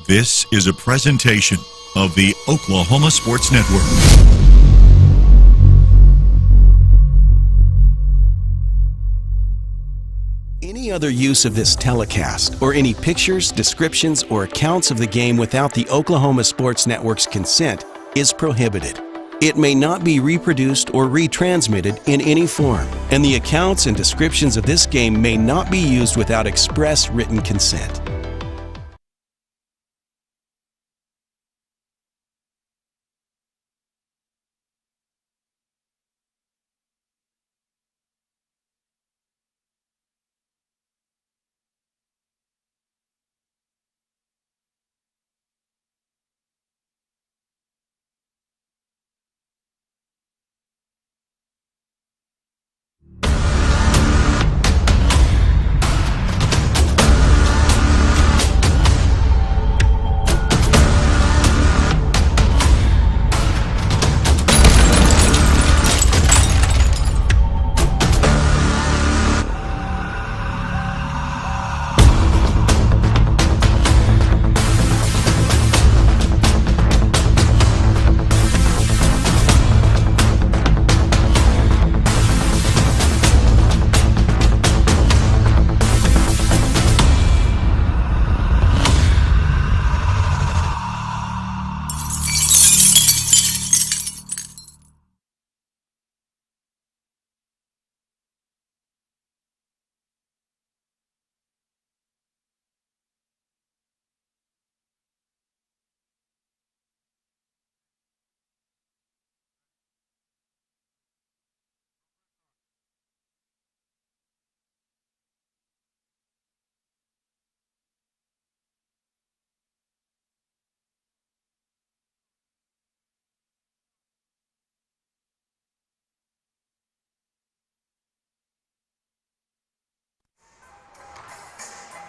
This is a presentation of the Oklahoma Sports Network. Any other use of this telecast, or any pictures, descriptions, or accounts of the game without the Oklahoma Sports Network's consent is prohibited. It may not be reproduced or retransmitted in any form, and the accounts and descriptions of this game may not be used without express written consent.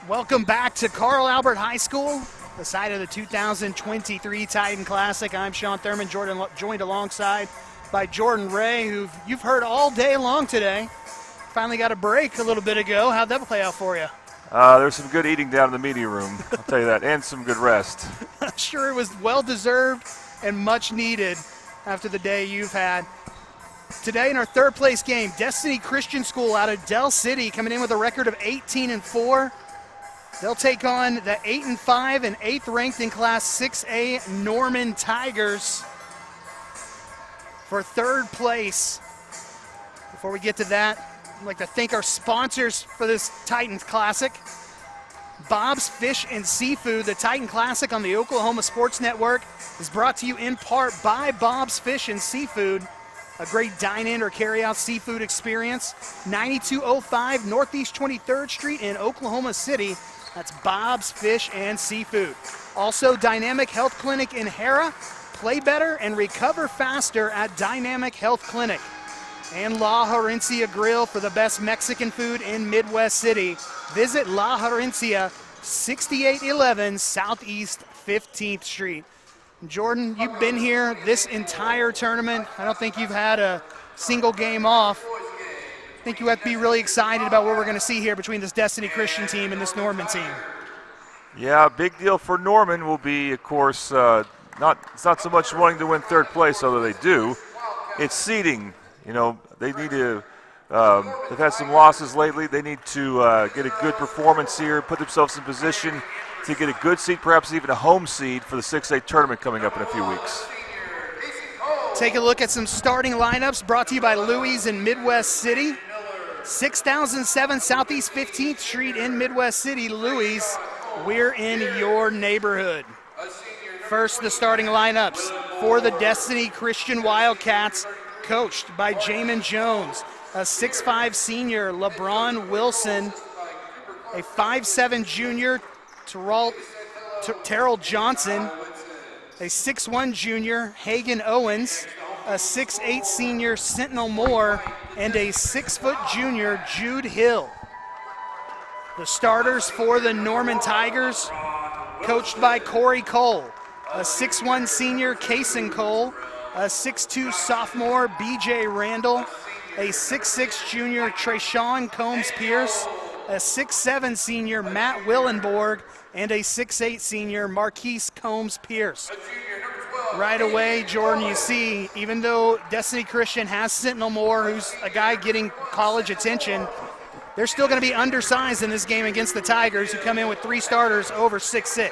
Welcome back to Carl Albert High School, the site of the 2023 Titan Classic. I'm Sean Thurman, joined alongside by Jordan Ray, who you've heard all day long today. Finally got a break a little bit ago. How'd that play out for you? There's some good eating down in the media room, I'll tell you that, and some good rest. I'm sure it was well-deserved and much needed after the day you've had. Today in our third place game, Destiny Christian School out of Del City coming in with a record of 18-4. They'll take on the 8-5 and 8th ranked in Class 6A Norman Tigers for third place. Before we get to that, I'd like to thank our sponsors for this Titans Classic. Bob's Fish and Seafood. The Titan Classic on the Oklahoma Sports Network is brought to you in part by Bob's Fish and Seafood. A great dine-in or carry-out seafood experience. 9205 Northeast 23rd Street in Oklahoma City. That's Bob's Fish and Seafood. Also, Dynamic Health Clinic in Hera. Play better and recover faster at Dynamic Health Clinic. And La Herencia Grill for the best Mexican food in Midwest City. Visit La Herencia, 6811 Southeast 15th Street. Jordan, you've been here this entire tournament. I don't think you've had a single game off. I think you have to be really excited about what we're going to see here between this Destiny Christian team and this Norman team. Yeah, a big deal for Norman will be, of course, it's not so much wanting to win third place, although they do. It's seeding. You know, they need to, they've had some losses lately. They need to get a good performance here, put themselves in position to get a good seed, perhaps even a home seed for the 6A tournament coming up in a few weeks. Take a look at some starting lineups brought to you by Louie's in Midwest City. 6007 Southeast 15th Street in Midwest City. Louie's, we're in your neighborhood. First, the starting lineups for the Destiny Christian Wildcats, coached by Jamin Jones, a 6'5 senior, LeBron Wilson, a 5'7 junior, Terrell Johnson, a 6'1 junior, Hagan Owens, a 6'8 senior, Sentinel Moore, and a 6-foot junior, Jude Hill. The starters for the Norman Tigers, coached by Corey Cole, a 6'1 senior, Kason Cole, a 6'2 sophomore, BJ Randall, a 6'6 junior, Trayshawn Combs Pierce, a 6'7 senior Matt Willenborg and a 6'8 senior Marquise Combs-Pierce. Right away, Jordan, you see, even though Destiny Christian has Sentinel Moore, who's a guy getting college attention, they're still going to be undersized in this game against the Tigers, who come in with 3 starters over 6'6".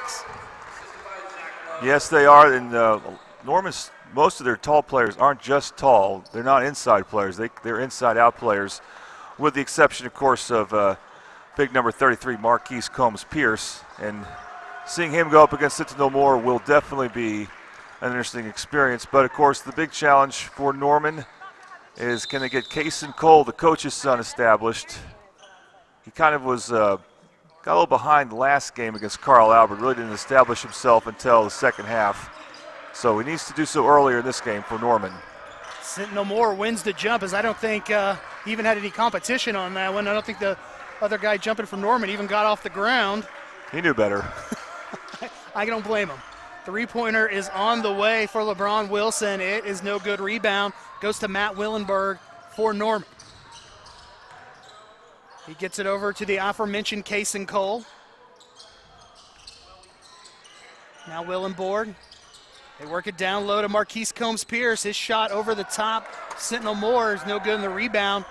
Yes, they are, and Norman's, most of their tall players aren't just tall. They're not inside players. They're inside-out players, with the exception, of course, of big number 33, Marquise Combs-Pierce. And seeing him go up against Sentinel Moore will definitely be an interesting experience. But, of course, the big challenge for Norman is, can they get Kason Cole, the coach's son, established? He kind of was got a little behind last game against Carl Albert, really didn't establish himself until the second half. So he needs to do so earlier in this game for Norman. Sentinel Moore wins the jump, as I don't think he even had any competition on that one. I don't think the other guy jumping from Norman even got off the ground. He knew better. I don't blame him. Three-pointer is on the way for LeBron Wilson. It is no good. Rebound goes to Matt Willenberg for Norman. He gets it over to the aforementioned Kason Cole. Now Willenborg. They work it down low to Marquise Combs-Pierce. His shot over the top. Sentinel Moore is no good in the rebound.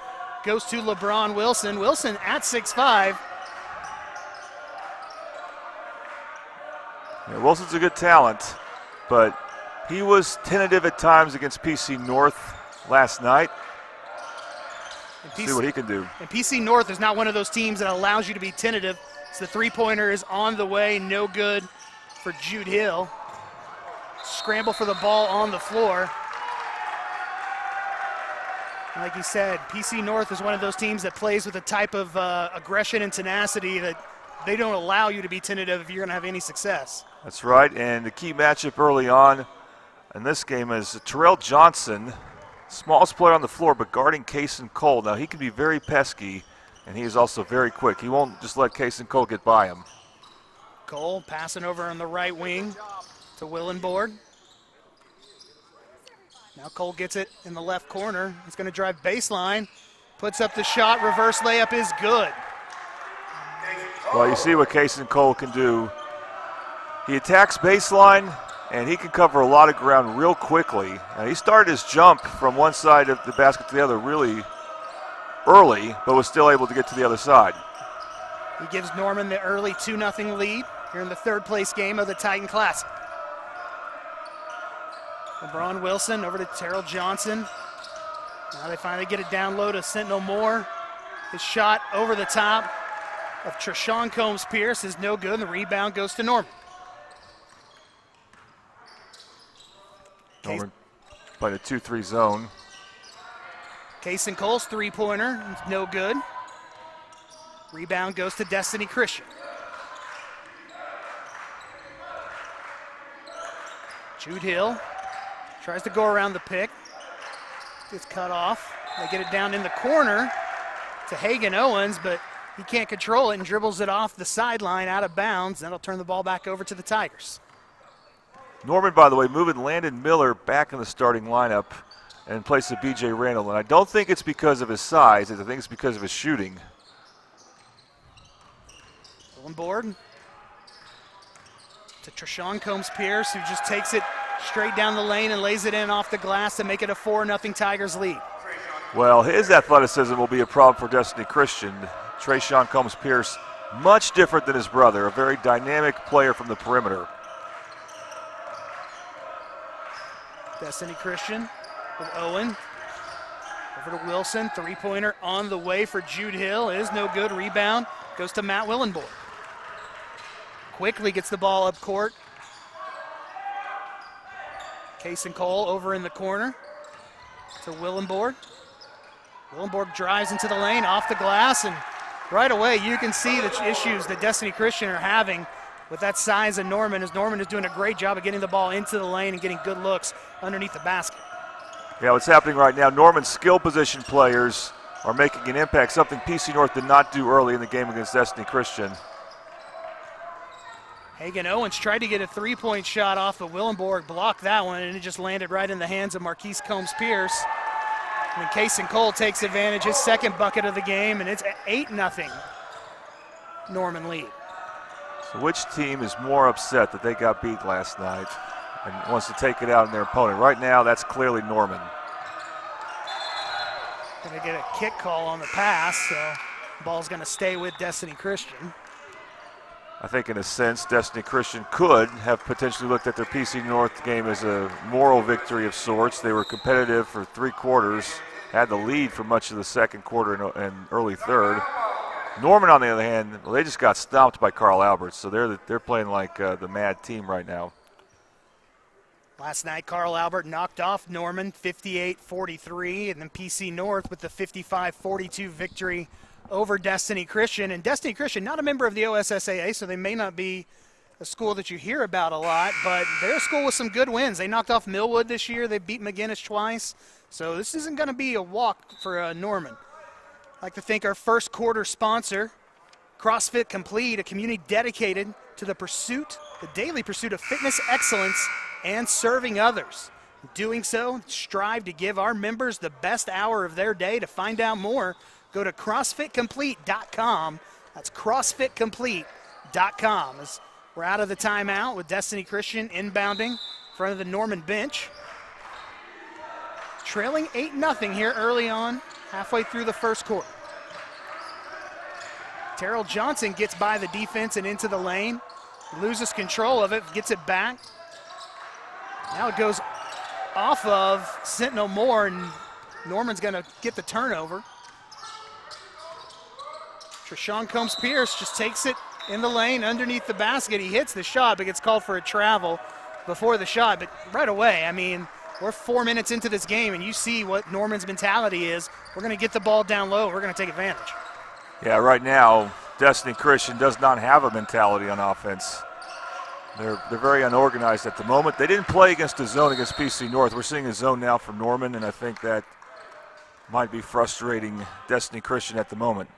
Goes to LeBron Wilson. Wilson at 6'5". Yeah, Wilson's a good talent, but he was tentative at times against PC North last night. See what he can do. And PC North is not one of those teams that allows you to be tentative. So the three-pointer is on the way, no good for Jude Hill. Scramble for the ball on the floor. Like you said, PC North is one of those teams that plays with a type of aggression and tenacity that they don't allow you to be tentative if you're going to have any success. That's right, and the key matchup early on in this game is Terrell Johnson, smallest player on the floor, but guarding Kason Cole. Now, he can be very pesky, and he is also very quick. He won't just let Kason Cole get by him. Cole passing over on the right wing to Willenborg. Now Cole gets it in the left corner. He's going to drive baseline, puts up the shot, reverse layup is good. Well, you see what Kason Cole can do. He attacks baseline, and he can cover a lot of ground real quickly. Now, he started his jump from one side of the basket to the other really early, but was still able to get to the other side. He gives Norman the early 2-0 lead here in the third-place game of the Titan Classic. LeBron Wilson over to Terrell Johnson. Now they finally get it down low to Sentinel Moore. His shot over the top of Treshawn Combs-Pierce is no good, and the rebound goes to Norman. Norman playing a 2-3 zone. Kason Cole's three-pointer is no good. Rebound goes to Destiny Christian. Jude Hill tries to go around the pick. Gets cut off. They get it down in the corner to Hagan Owens, but he can't control it and dribbles it off the sideline out of bounds. That'll turn the ball back over to the Tigers. Norman, by the way, moving Landon Miller back in the starting lineup in place of B.J. Randall. And I don't think it's because of his size. I think it's because of his shooting. Willenborg to Treshawn Combs-Pierce, who just takes it straight down the lane and lays it in off the glass to make it a 4-0 Tigers lead. Well, his athleticism will be a problem for Destiny Christian. Treshawn Combs-Pierce, much different than his brother, a very dynamic player from the perimeter. Destiny Christian with Owen. Over to Wilson, three-pointer on the way for Jude Hill. It is no good, rebound goes to Matt Willenborg. Quickly gets the ball up court. Kason Cole over in the corner to Willenborg. Willenborg drives into the lane, off the glass, and right away you can see the issues that Destiny Christian are having with that size of Norman, as Norman is doing a great job of getting the ball into the lane and getting good looks underneath the basket. Yeah, what's happening right now, Norman's skill position players are making an impact, something PC North did not do early in the game against Destiny Christian. Hagan Owens tried to get a three-point shot off, but Willenborg blocked that one, and it just landed right in the hands of Marquise Combs-Pierce. And Kason Cole takes advantage, his second bucket of the game, and it's 8-0. Norman lead. So which team is more upset that they got beat last night and wants to take it out on their opponent? Right now, that's clearly Norman. Going to get a kick call on the pass, so ball's going to stay with Destiny Christian. I think in a sense, Destiny Christian could have potentially looked at their PC North game as a moral victory of sorts. They were competitive for 3 quarters, had the lead for much of the second quarter and early third. Norman, on the other hand, well, they just got stomped by Carl Alberts, so they're playing like the mad team right now. Last night, Carl Albert knocked off Norman 58-43, and then PC North with the 55-42 victory over Destiny Christian. And Destiny Christian, not a member of the OSSAA, so they may not be a school that you hear about a lot, but they're a school with some good wins. They knocked off Millwood this year. They beat McGinnis twice. So this isn't going to be a walk for Norman. I'd like to thank our first quarter sponsor, CrossFit Complete, a community dedicated to the daily pursuit of fitness excellence and serving others. In doing so, strive to give our members the best hour of their day. To find out more, go to CrossFitComplete.com. That's CrossFitComplete.com. As we're out of the timeout with Destiny Christian inbounding in front of the Norman bench. Trailing 8-0 here early on, halfway through the first quarter. Terrell Johnson gets by the defense and into the lane. Loses control of it, gets it back. Now it goes off of Sentinel Moore, and Norman's going to get the turnover. Treshawn Combs-Pierce just takes it in the lane underneath the basket. He hits the shot, but gets called for a travel before the shot. But right away, I mean, we're 4 minutes into this game, and you see what Norman's mentality is. We're going to get the ball down low. We're going to take advantage. Yeah, right now, Destiny Christian does not have a mentality on offense. They're very unorganized at the moment. They didn't play against a zone against PC North. We're seeing a zone now from Norman, and I think that might be frustrating Destiny Christian at the moment.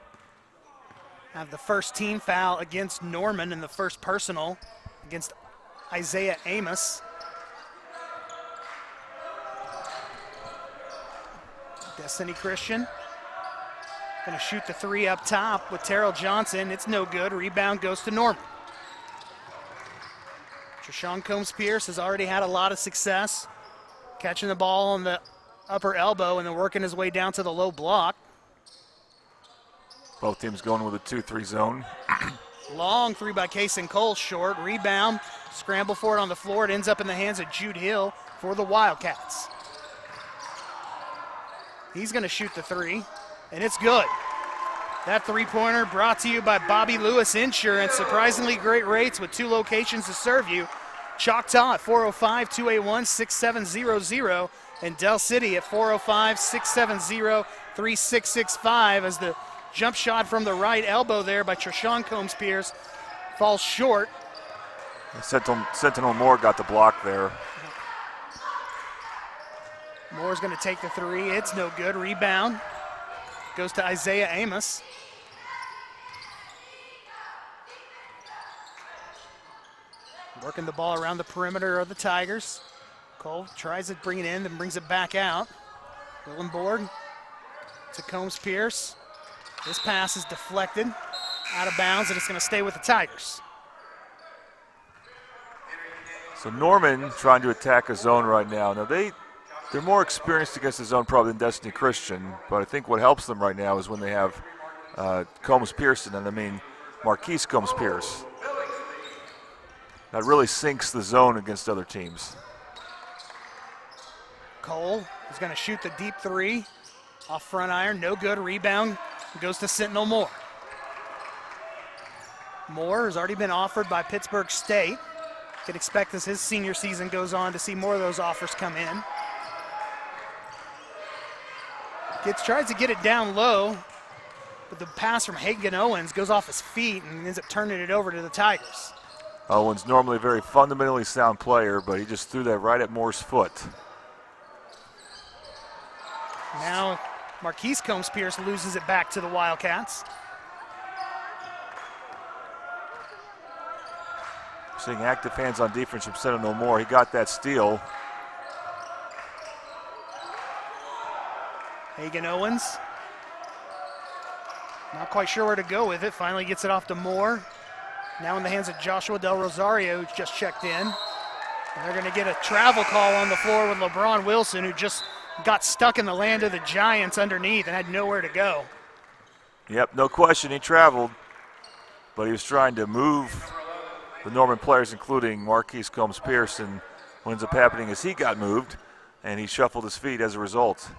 Have the first team foul against Norman and the first personal against Isaiah Amos. Destiny Christian going to shoot the 3 up top with Terrell Johnson. It's no good. Rebound goes to Norman. Treshawn Combs-Pierce has already had a lot of success catching the ball on the upper elbow and then working his way down to the low block. Both teams going with a 2-3 zone. Long 3 by Kason Cole, short. Rebound, scramble for it on the floor. It ends up in the hands of Jude Hill for the Wildcats. He's going to shoot the 3, and it's good. That 3-pointer brought to you by Bobby Lewis Insurance. Surprisingly great rates with 2 locations to serve you. Choctaw at 405-281-6700 and Del City at 405-670-3665 as the jump shot from the right elbow there by Treshawn Combs-Pierce falls short. Sentinel Moore got the block there. Moore's going to take the 3. It's no good. Rebound goes to Isaiah Amos. Working the ball around the perimeter of the Tigers. Cole tries to bring it in, then brings it back out. Willenborg to Combs-Pierce. This pass is deflected, out of bounds, and it's going to stay with the Tigers. So Norman trying to attack a zone right now. Now they're more experienced against the zone probably than Destiny Christian, but I think what helps them right now is when they have Combs-Pierce, and I mean Marquise Combs-Pierce. That really sinks the zone against other teams. Cole is going to shoot the deep 3 off front iron, no good. Rebound goes to Sentinel Moore. Moore has already been offered by Pittsburgh State. Can expect as his senior season goes on to see more of those offers come in. Tries to get it down low, but the pass from Hagan Owens goes off his feet and ends up turning it over to the Tigers. Owens normally a very fundamentally sound player, but he just threw that right at Moore's foot. Now Marquise Combs-Pierce loses it back to the Wildcats. Seeing active hands on defense from Sentinel Moore. He got that steal. Hagan Owens Not quite sure where to go with it. Finally gets it off to Moore. Now in the hands of Joshua Del Rosario, who's just checked in. And they're going to get a travel call on the floor with LeBron Wilson, who just got stuck in the land of the Giants underneath and had nowhere to go. Yep, no question he traveled, but he was trying to move the Norman players, including Marquise Combs-Pierce, and what ends up happening is he got moved, and he shuffled his feet as a result.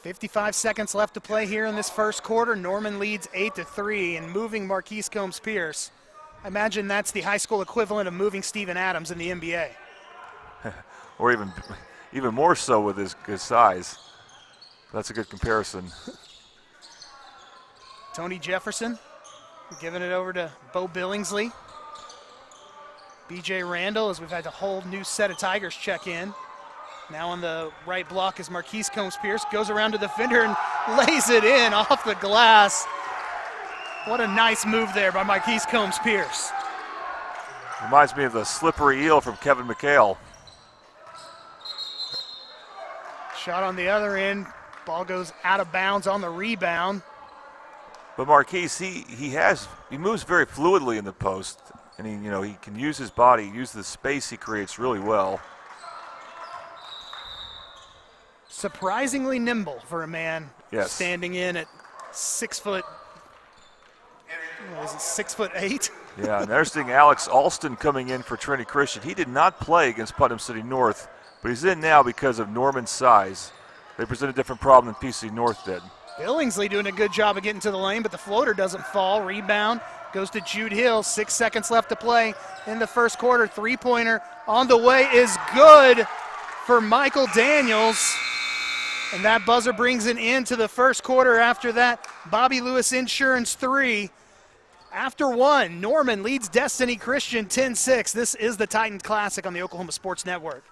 55 seconds left to play here in this first quarter. Norman leads 8-3 and moving Marquise Combs-Pierce. I imagine that's the high school equivalent of moving Steven Adams in the NBA. Or even more so with his size. That's a good comparison. Tony Jefferson giving it over to Bo Billingsley. B.J. Randall, as we've had a whole new set of Tigers check in. Now on the right block is Marquise Combs-Pierce, goes around to the defender and lays it in off the glass. What a nice move there by Marquise Combs-Pierce. Reminds me of the slippery eel from Kevin McHale. Shot on the other end, ball goes out of bounds on the rebound. But Marquise, he moves very fluidly in the post, and he can use his body, use the space he creates really well. Surprisingly nimble for a man standing in at 6 foot. What is it, 6'8"? Yeah, and there's the Alex Alston coming in for Trinity Christian. He did not play against Putnam City North, but he's in now because of Norman's size. They present a different problem than PC North did. Billingsley doing a good job of getting to the lane, but the floater doesn't fall. Rebound goes to Jude Hill. 6 seconds left to play in the first quarter. Three-pointer on the way is good for Michael Daniels. And that buzzer brings it into the first quarter. After that, Bobby Lewis Insurance 3. After one, Norman leads Destiny Christian 10-6. This is the Titan Classic on the Oklahoma Sports Network.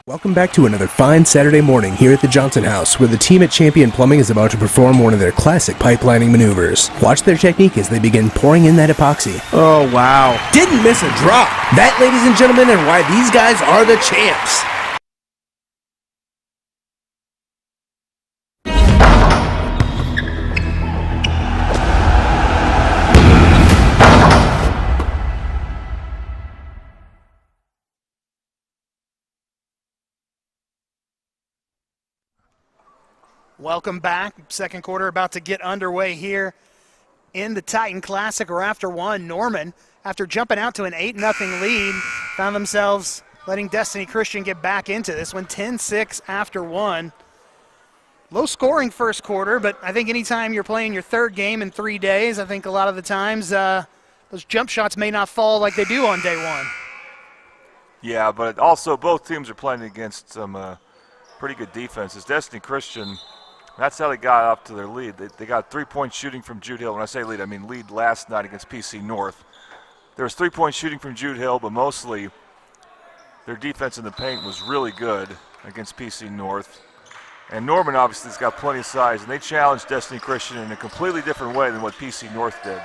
Welcome back to another fine Saturday morning here at the Johnson House, where the team at Champion Plumbing is about to perform one of their classic pipelining maneuvers. Watch their technique as they begin pouring in that epoxy. Oh, wow. Didn't miss a drop. That, ladies and gentlemen, are why these guys are the champs. Welcome back. Second quarter about to get underway here in the Titan Classic, or after one. Norman, after jumping out to an 8-0 lead, found themselves letting Destiny Christian get back into this one, 10-6 after one. Low scoring first quarter, but I think anytime you're playing your third game in 3 days, I think a lot of the times those jump shots may not fall like they do on day one. Yeah, but also both teams are playing against some pretty good defenses. Destiny Christian, that's how they got up to their lead. They got 3-point shooting from Jude Hill. When I say lead, I mean lead last night against PC North. There was 3-point shooting from Jude Hill, but mostly their defense in the paint was really good against PC North. And Norman obviously has got plenty of size, and they challenged Destiny Christian in a completely different way than what PC North did.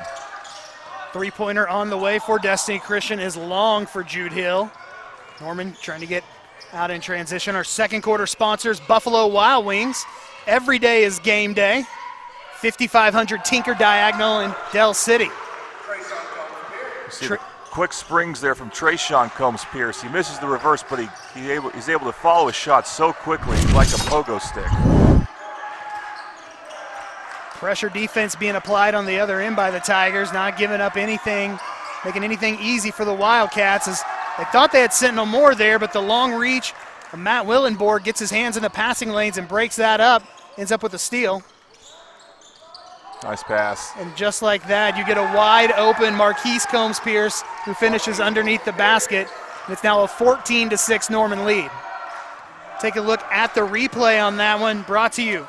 Three-pointer on the way for Destiny Christian is long for Jude Hill. Norman trying to get out in transition. Our second quarter sponsors, Buffalo Wild Wings. Every day is game day. 5500 Tinker Diagonal in Del City. See the quick springs there from Trayshawn Combs-Pierce. He misses the reverse, but he's able to follow his shot so quickly, like a pogo stick. Pressure defense being applied on the other end by the Tigers, not giving up anything, making anything easy for the Wildcats, as they thought they had Sentinel Moore there, but the long reach of Matt Willenborg gets his hands in the passing lanes and breaks that up, ends up with a steal. Nice pass. And just like that, you get a wide open Marquise Combs-Pierce, who finishes underneath the basket. And it's now a 14-6 Norman lead. Take a look at the replay on that one, brought to you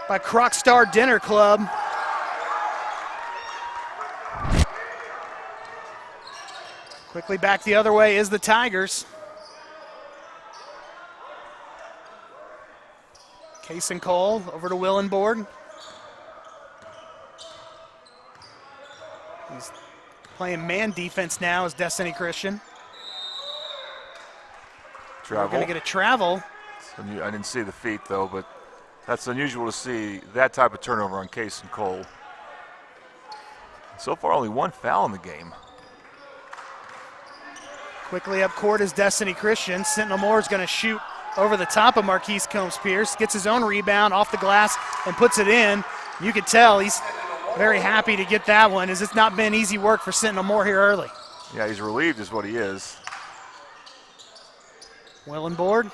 by Croc Star Dinner Club. Quickly back the other way is the Tigers. Case and Cole over to Willenborg. He's playing man defense now as Destiny Christian. Travel. We're going to get a travel. I didn't see the feet, though, but that's unusual to see that type of turnover on Case and Cole. So far, only one foul in the game. Quickly up court is Destiny Christian. Sentinel Moore is going to shoot over the top of Marquise Combs-Pierce, gets his own rebound off the glass and puts it in. You can tell he's very happy to get that one, as it's not been easy work for Sentinel Moore here early. Yeah, he's relieved is what he is. Willenborg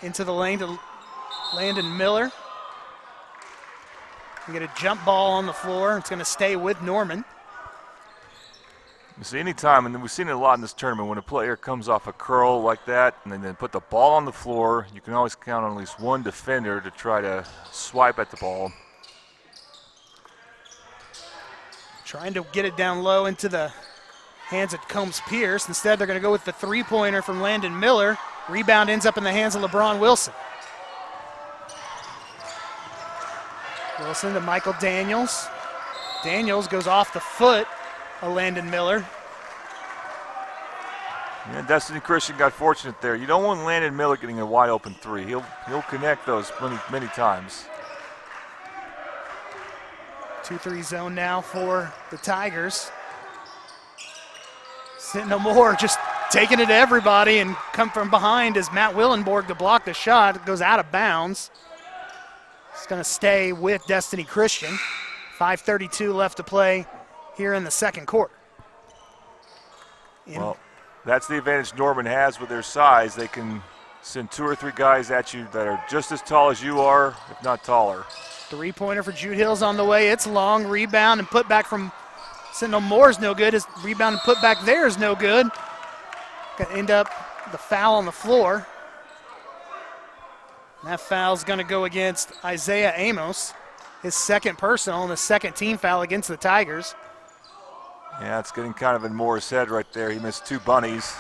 into the lane to Landon Miller. We get a jump ball on the floor. It's going to stay with Norman. You see, anytime, and we've seen it a lot in this tournament, when a player comes off a curl like that and then put the ball on the floor, you can always count on at least one defender to try to swipe at the ball. Trying to get it down low into the hands of Combs-Pierce. Instead, they're going to go with the three-pointer from Landon Miller. Rebound ends up in the hands of LeBron Wilson. Wilson to Michael Daniels. Daniels goes off the foot of Landon Miller. Yeah, Destiny Christian got fortunate there. You don't want Landon Miller getting a wide open three. He'll connect those many times. 2-3 zone now for the Tigers. Sentinel Moore just taking it to everybody and come from behind as Matt Willenborg to block the shot. It goes out of bounds. It's going to stay with Destiny Christian. 5:32 left to play here in the second quarter. Well, that's the advantage Norman has with their size. They can send 2 or 3 guys at you that are just as tall as you are, if not taller. Three-pointer for Jude Hill's on the way. It's long. Rebound and put back from Sentinel Moore's no good. His rebound and put back there is no good. Going to end up the foul on the floor. And that foul's going to go against Isaiah Amos, his second personal and the second team foul against the Tigers. Yeah, it's getting kind of in Moore's head right there. He missed 2 bunnies.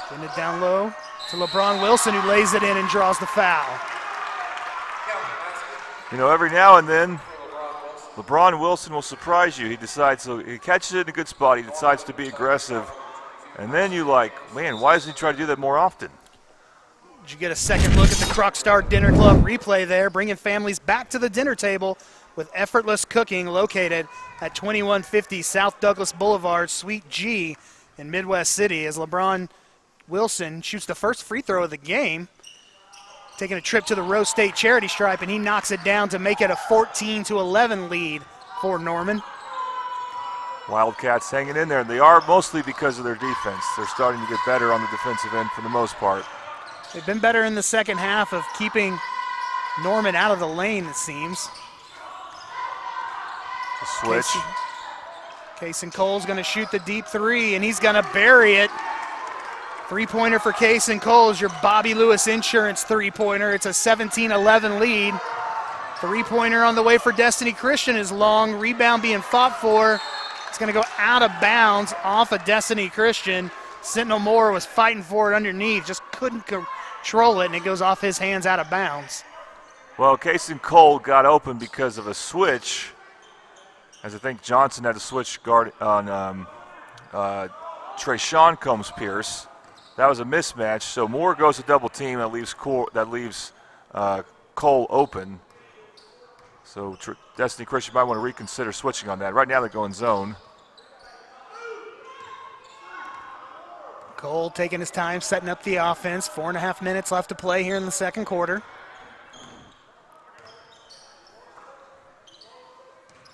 Getting it down low to LeBron Wilson, who lays it in and draws the foul. You know, every now and then, LeBron Wilson will surprise you. He catches it in a good spot. He decides to be aggressive. And then you like, man, why doesn't he try to do that more often? Did you get a second look at the Crocstar Dinner Club replay there, bringing families back to the dinner table with effortless cooking, located at 2150 South Douglas Boulevard, Suite G in Midwest City, as LeBron Wilson shoots the first free throw of the game, taking a trip to the Rose State charity stripe, and he knocks it down to make it a 14-11 lead for Norman. Wildcats hanging in there, and they are mostly because of their defense. They're starting to get better on the defensive end for the most part. They've been better in the second half of keeping Norman out of the lane, it seems. The switch. Kason Cole's going to shoot the deep three, and he's going to bury it. Three-pointer for Kason Cole is your Bobby Lewis Insurance three-pointer. It's a 17-11 lead. Three-pointer on the way for Destiny Christian is long. Rebound being fought for. It's going to go out of bounds off of Destiny Christian. Sentinel Moore was fighting for it underneath, just couldn't control it, and it goes off his hands out of bounds. Well, Kason Cole got open because of a switch, as I think Johnson had a switch guard on Trayshawn Combs-Pierce. That was a mismatch, so Moore goes to double team. That leaves Cole open. So Destiny Christian might want to reconsider switching on that. Right now they're going zone. Cole taking his time, setting up the offense. 4.5 minutes left to play here in the second quarter.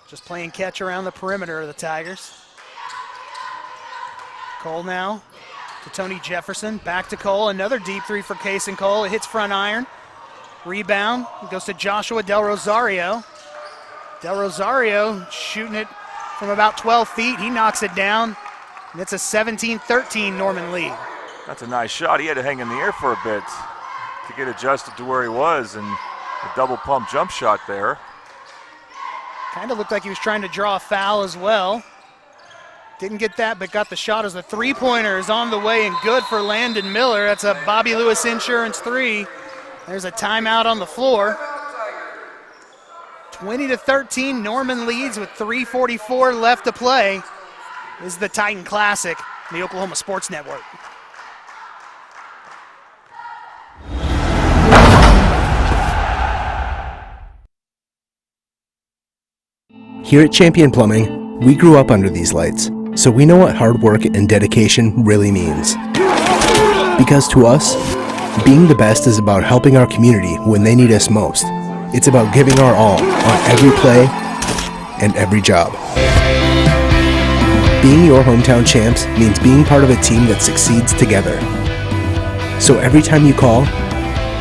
Just playing catch around the perimeter of the Tigers. Cole now to Tony Jefferson. Back to Cole. Another deep three for Kason Cole. It hits front iron. Rebound. It goes to Joshua Del Rosario. Del Rosario shooting it from about 12 feet. He knocks it down. And it's a 17-13 Norman lead. That's a nice shot. He had to hang in the air for a bit to get adjusted to where he was, and a double pump jump shot there. Kind of looked like he was trying to draw a foul as well. Didn't get that, but got the shot as the three-pointer is on the way and good for Landon Miller. That's a Bobby Lewis Insurance three. There's a timeout on the floor. 20-13, Norman leads with 3:44 left to play. This is the Titan Classic on the Oklahoma Sports Network. Here at Champion Plumbing, we grew up under these lights, so we know what hard work and dedication really means. Because to us, being the best is about helping our community when they need us most. It's about giving our all on every play and every job. Being your hometown champs means being part of a team that succeeds together. So every time you call,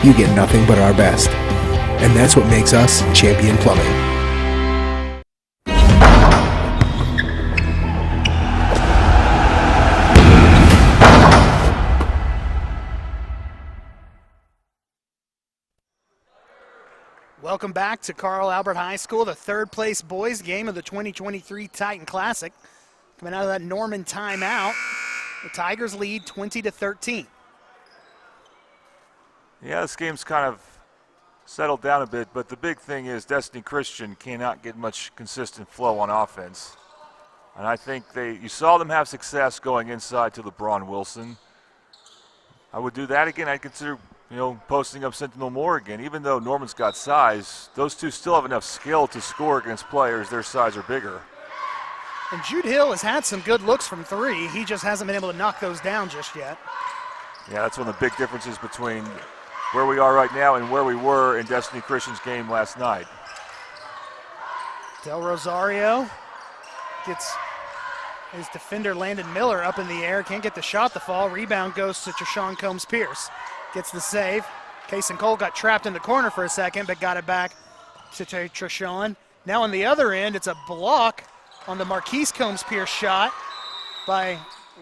you get nothing but our best. And that's what makes us Champion Plumbing. Welcome back to Carl Albert High School, the third place boys game of the 2023 Titan Classic. Coming out of that Norman timeout, the Tigers lead 20-13. Yeah, this game's kind of settled down a bit, but the big thing is Destiny Christian cannot get much consistent flow on offense. And I think you saw them have success going inside to LeBron Wilson. I would do that again. I'd consider posting up Sentinel Moore again. Even though Norman's got size, those two still have enough skill to score against players their size or bigger. And Jude Hill has had some good looks from three. He just hasn't been able to knock those down just yet. Yeah, that's one of the big differences between where we are right now and where we were in Destiny Christian's game last night. Del Rosario gets his defender Landon Miller up in the air. Can't get the shot to fall. Rebound goes to Treshawn Combs-Pierce. Gets the save. Kason Cole got trapped in the corner for a second, but got it back to Treshawn. Now on the other end, it's a block on the Marquise Combs-Pierce shot by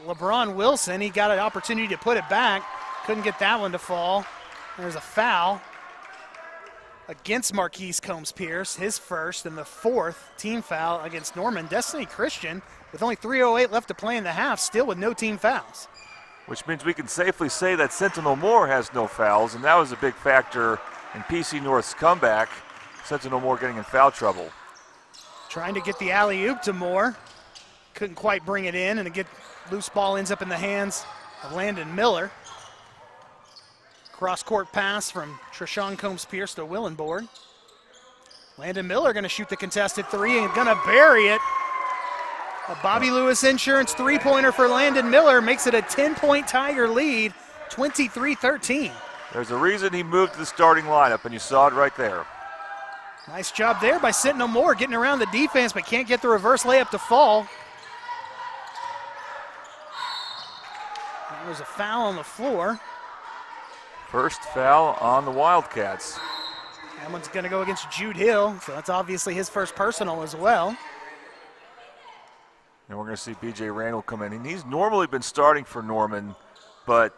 LeBron Wilson. He got an opportunity to put it back. Couldn't get that one to fall. There's a foul against Marquise Combs-Pierce, his first and the fourth team foul against Norman. Destiny Christian, with only 3:08 left to play in the half, still with no team fouls. Which means we can safely say that Sentinel Moore has no fouls, and that was a big factor in PC North's comeback. Sentinel Moore getting in foul trouble. Trying to get the alley-oop to Moore. Couldn't quite bring it in, and a loose ball ends up in the hands of Landon Miller. Cross-court pass from Treshawn Combs-Pierce to Willenborg. Landon Miller going to shoot the contested three and going to bury it. A Bobby Lewis Insurance three-pointer for Landon Miller makes it a 10-point Tiger lead, 23-13. There's a reason he moved to the starting lineup, and you saw it right there. Nice job there by Sentinel Moore, getting around the defense, but can't get the reverse layup to fall. There was a foul on the floor. First foul on the Wildcats. That one's going to go against Jude Hill, so that's obviously his first personal as well. And we're going to see B.J. Randall come in. And he's normally been starting for Norman, but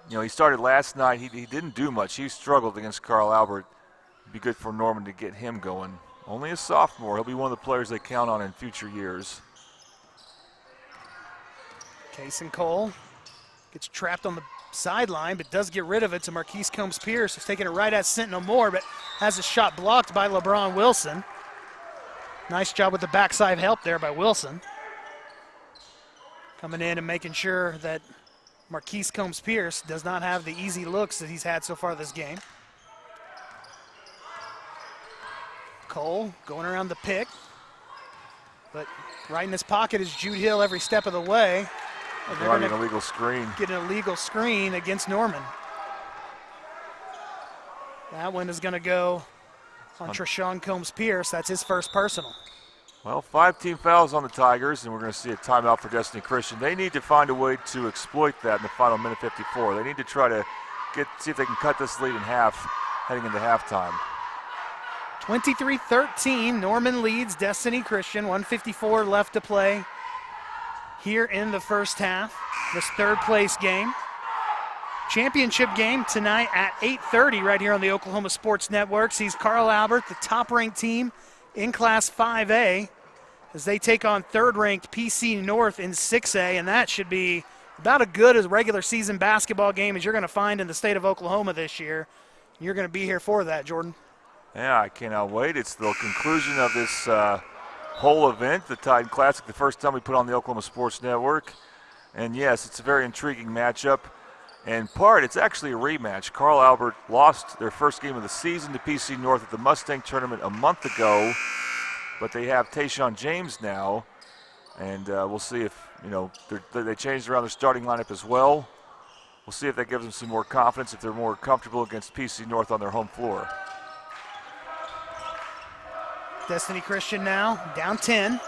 he started last night. He didn't do much. He struggled against Carl Albert. It'd be good for Norman to get him going. Only a sophomore. He'll be one of the players they count on in future years. Kason Cole gets trapped on the sideline, but does get rid of it to Marquise Combs-Pierce, who's taking it right at Sentinel Moore, but has a shot blocked by LeBron Wilson. Nice job with the backside help there by Wilson. Coming in and making sure that Marquise Combs-Pierce does not have the easy looks that he's had so far this game. Cole going around the pick, but right in his pocket is Jude Hill every step of the way. And they're an illegal screen. Get an illegal screen against Norman. That one is going to go on Treshawn Combs-Pierce. That's his first personal. Well, 5 team fouls on the Tigers, and we're going to see a timeout for Destiny Christian. They need to find a way to exploit that in the final minute 54. They need to try to see if they can cut this lead in half heading into halftime. 23-13, Norman leads Destiny Christian, 1:54 left to play here in the first half. This third place game. Championship game tonight at 8:30 right here on the Oklahoma Sports Network. Sees Carl Albert, the top-ranked team in Class 5A, as they take on third-ranked PC North in 6A, and that should be about as good as a regular season basketball game as you're going to find in the state of Oklahoma this year. You're going to be here for that, Jordan. Yeah, I cannot wait. It's the conclusion of this whole event, the Titan Classic, the first time we put on the Oklahoma Sports Network. And yes, it's a very intriguing matchup. And it's actually a rematch. Carl Albert lost their first game of the season to PC North at the Mustang Tournament a month ago, but they have Tayshawn James now, and we'll see if, they changed around their starting lineup as well. We'll see if that gives them some more confidence, if they're more comfortable against PC North on their home floor. Destiny Christian now, down 10.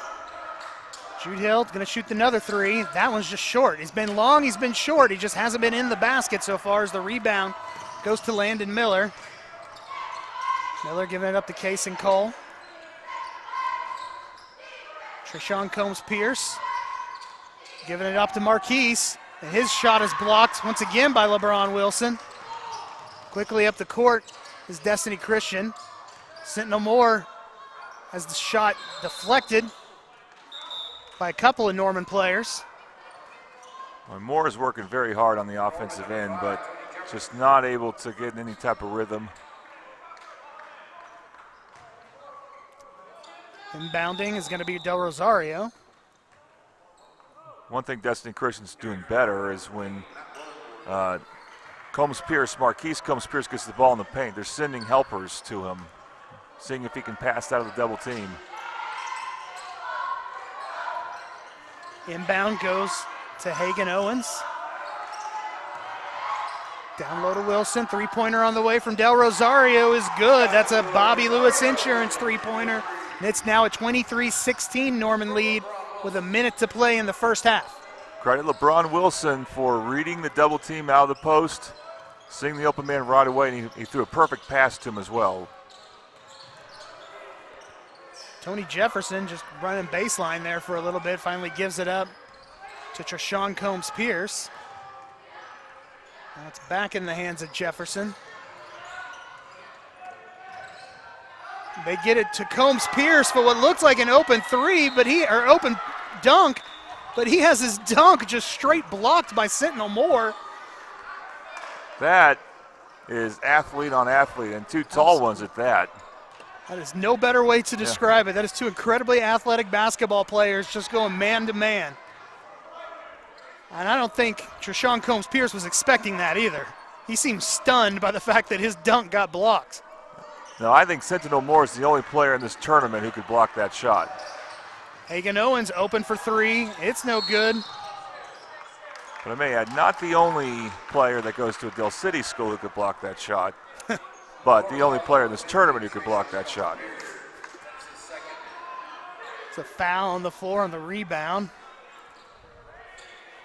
Jude Hill going to shoot another three. That one's just short. He's been long, he's been short. He just hasn't been in the basket so far as the rebound goes to Landon Miller. Miller giving it up to Kason Cole. Treshawn Combs-Pierce giving it up to Marquise. And his shot is blocked once again by LeBron Wilson. Quickly up the court is Destiny Christian. Sentinel Moore has the shot deflected by a couple of Norman players. Well, Moore is working very hard on the offensive end, but just not able to get in any type of rhythm. Inbounding is going to be Del Rosario. One thing Destiny Christian's doing better is when Marquise Combs-Pierce gets the ball in the paint, they're sending helpers to him, seeing if he can pass out of the double team. Inbound goes to Hagan Owens. Down low to Wilson. Three-pointer on the way from Del Rosario is good. That's a Bobby Lewis Insurance three-pointer. And it's now a 23-16 Norman lead with a minute to play in the first half. Credit LeBron Wilson for reading the double team out of the post, seeing the open man right away, and he threw a perfect pass to him as well. Tony Jefferson just running baseline there for a little bit, finally gives it up to Treshawn Combs-Pierce. Now it's back in the hands of Jefferson. They get it to Combs-Pierce for what looks like an open three, open dunk, but he has his dunk just straight blocked by Sentinel Moore. That is athlete on athlete, and two tall ones at that. That is no better way to describe it. That is two incredibly athletic basketball players just going man to man. And I don't think Treshawn Combs-Pierce was expecting that either. He seemed stunned by the fact that his dunk got blocked. No, I think Sentinel Moore is the only player in this tournament who could block that shot. Hagan Owens open for three. It's no good. But I may add, not the only player that goes to a Del City school who could block that shot, but the only player in this tournament who could block that shot. It's a foul on the floor on the rebound.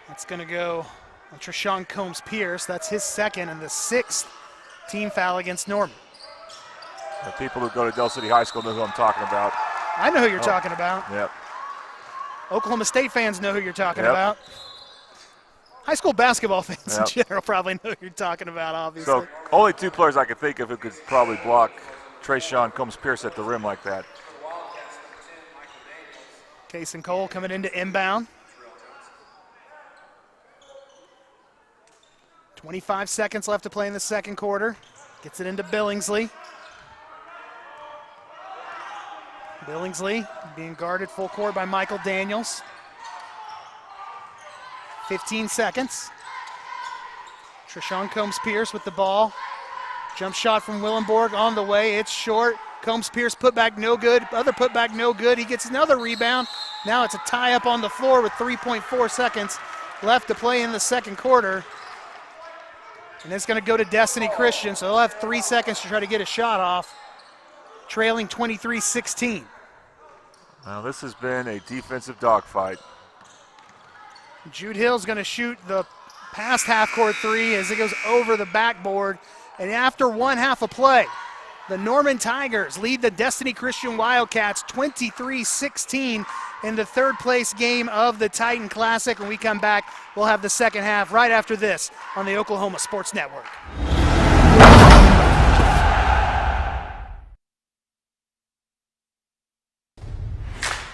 That's going to go on Treshawn Combs-Pierce. That's his second and the sixth team foul against Norman. The people who go to Del City High School know who I'm talking about. I know who you're talking about. Yep. Oklahoma State fans know who you're talking about. High school basketball fans in general probably know who you're talking about, obviously. So only two players I could think of who could probably block Treshawn Combs-Pierce at the rim like that. Kason Cole coming into inbound. 25 seconds left to play in the second quarter. Gets it into Billingsley. Billingsley being guarded full court by Michael Daniels. 15 seconds. Treshawn Combs-Pierce with the ball. Jump shot from Willenborg on the way. It's short. Combs-Pierce putback no good. Other putback no good. He gets another rebound. Now it's a tie up on the floor with 3.4 seconds left to play in the second quarter. And it's going to go to Destiny Christian, so they'll have 3 seconds to try to get a shot off. Trailing 23-16. Well, this has been a defensive dogfight. Jude Hill's going to shoot the past half-court three as it goes over the backboard. And after one half of play, the Norman Tigers lead the Destiny Christian Wildcats 23-16 in the third-place game of the Titan Classic. When we come back, we'll have the second half right after this on the Oklahoma Sports Network.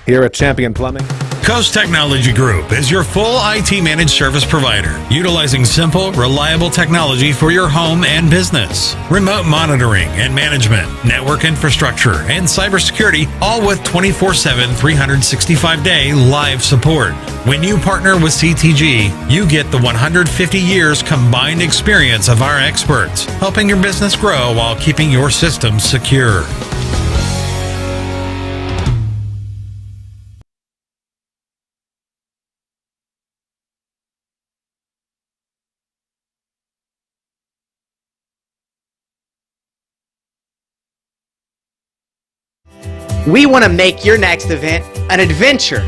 Here at Champion Plumbing, Coast Technology Group is your full IT managed service provider, utilizing simple, reliable technology for your home and business. Remote monitoring and management, network infrastructure, and cybersecurity, all with 24/7, 365-day live support. When you partner with CTG, you get the 150 years combined experience of our experts, helping your business grow while keeping your systems secure. We want to make your next event an adventure.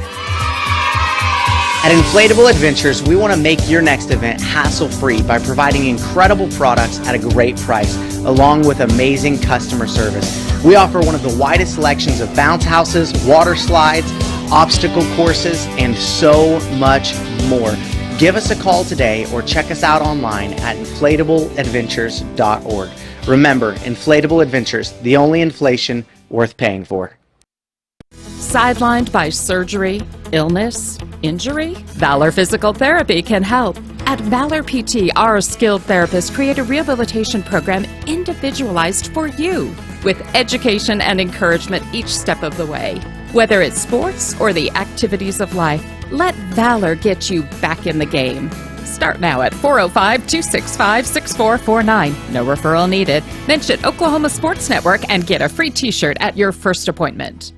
At Inflatable Adventures, we want to make your next event hassle-free by providing incredible products at a great price, along with amazing customer service. We offer one of the widest selections of bounce houses, water slides, obstacle courses, and so much more. Give us a call today or check us out online at inflatableadventures.org. Remember, Inflatable Adventures, the only inflation worth paying for. Sidelined by surgery, illness, injury? Valor Physical Therapy can help. At Valor PT, our skilled therapists create a rehabilitation program individualized for you, with education and encouragement each step of the way. Whether it's sports or the activities of life, let Valor get you back in the game. Start now at 405-265-6449. No referral needed. Mention Oklahoma Sports Network and get a free t-shirt at your first appointment.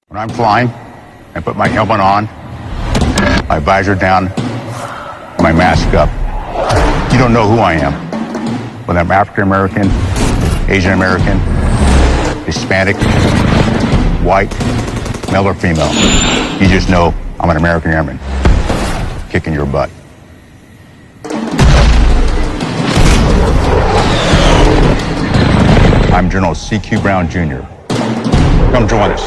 When I'm flying, I put my helmet on, my visor down, my mask up. You don't know who I am. Whether I'm African American, Asian American, Hispanic, white, male or female. You just know I'm an American Airman, kicking your butt. I'm General C.Q. Brown Jr. Come join us.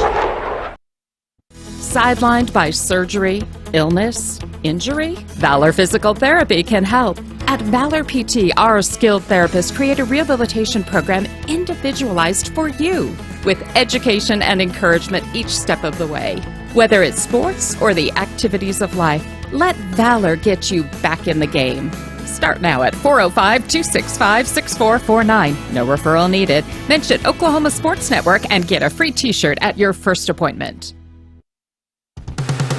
Sidelined by surgery, illness, injury? Valor Physical Therapy can help. At Valor PT, our skilled therapists create a rehabilitation program individualized for you, with education and encouragement each step of the way. Whether it's sports or the activities of life, let Valor get you back in the game. Start now at 405-265-6449. No referral needed. Mention Oklahoma Sports Network and get a free t-shirt at your first appointment.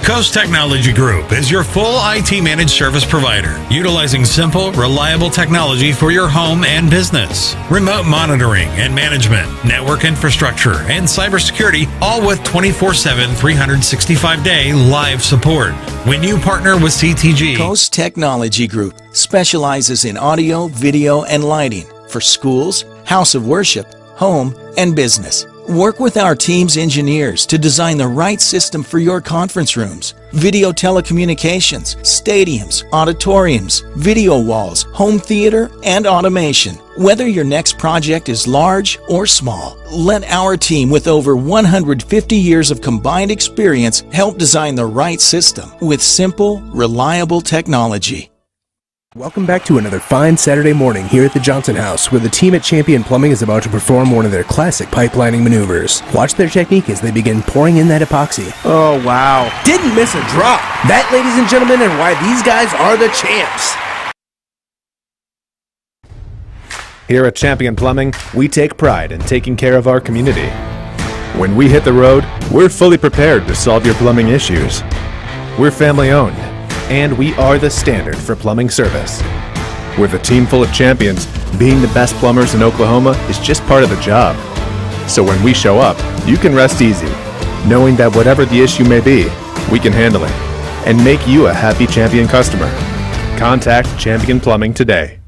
Coast Technology Group is your full IT managed service provider, utilizing simple, reliable technology for your home and business. Remote monitoring and management, network infrastructure, and cybersecurity, all with 24/7, 365-day live support. When you partner with CTG, Coast Technology Group specializes in audio, video, and lighting for schools, house of worship, home, and business. Work with our team's engineers to design the right system for your conference rooms, video telecommunications, stadiums, auditoriums, video walls, home theater, and automation. Whether your next project is large or small, let our team with over 150 years of combined experience help design the right system with simple, reliable technology. Welcome back to another fine Saturday morning here at the Johnson House, where the team at Champion Plumbing is about to perform one of their classic pipelining maneuvers. Watch their technique as they begin pouring in that epoxy. Oh, wow. Didn't miss a drop. That, ladies and gentlemen, and why these guys are the champs. Here at Champion Plumbing, we take pride in taking care of our community. When we hit the road, we're fully prepared to solve your plumbing issues. We're family owned, and we are the standard for plumbing service. With a team full of champions, being the best plumbers in Oklahoma is just part of the job. So when we show up, you can rest easy, knowing that whatever the issue may be, we can handle it and make you a happy Champion customer. Contact Champion Plumbing today.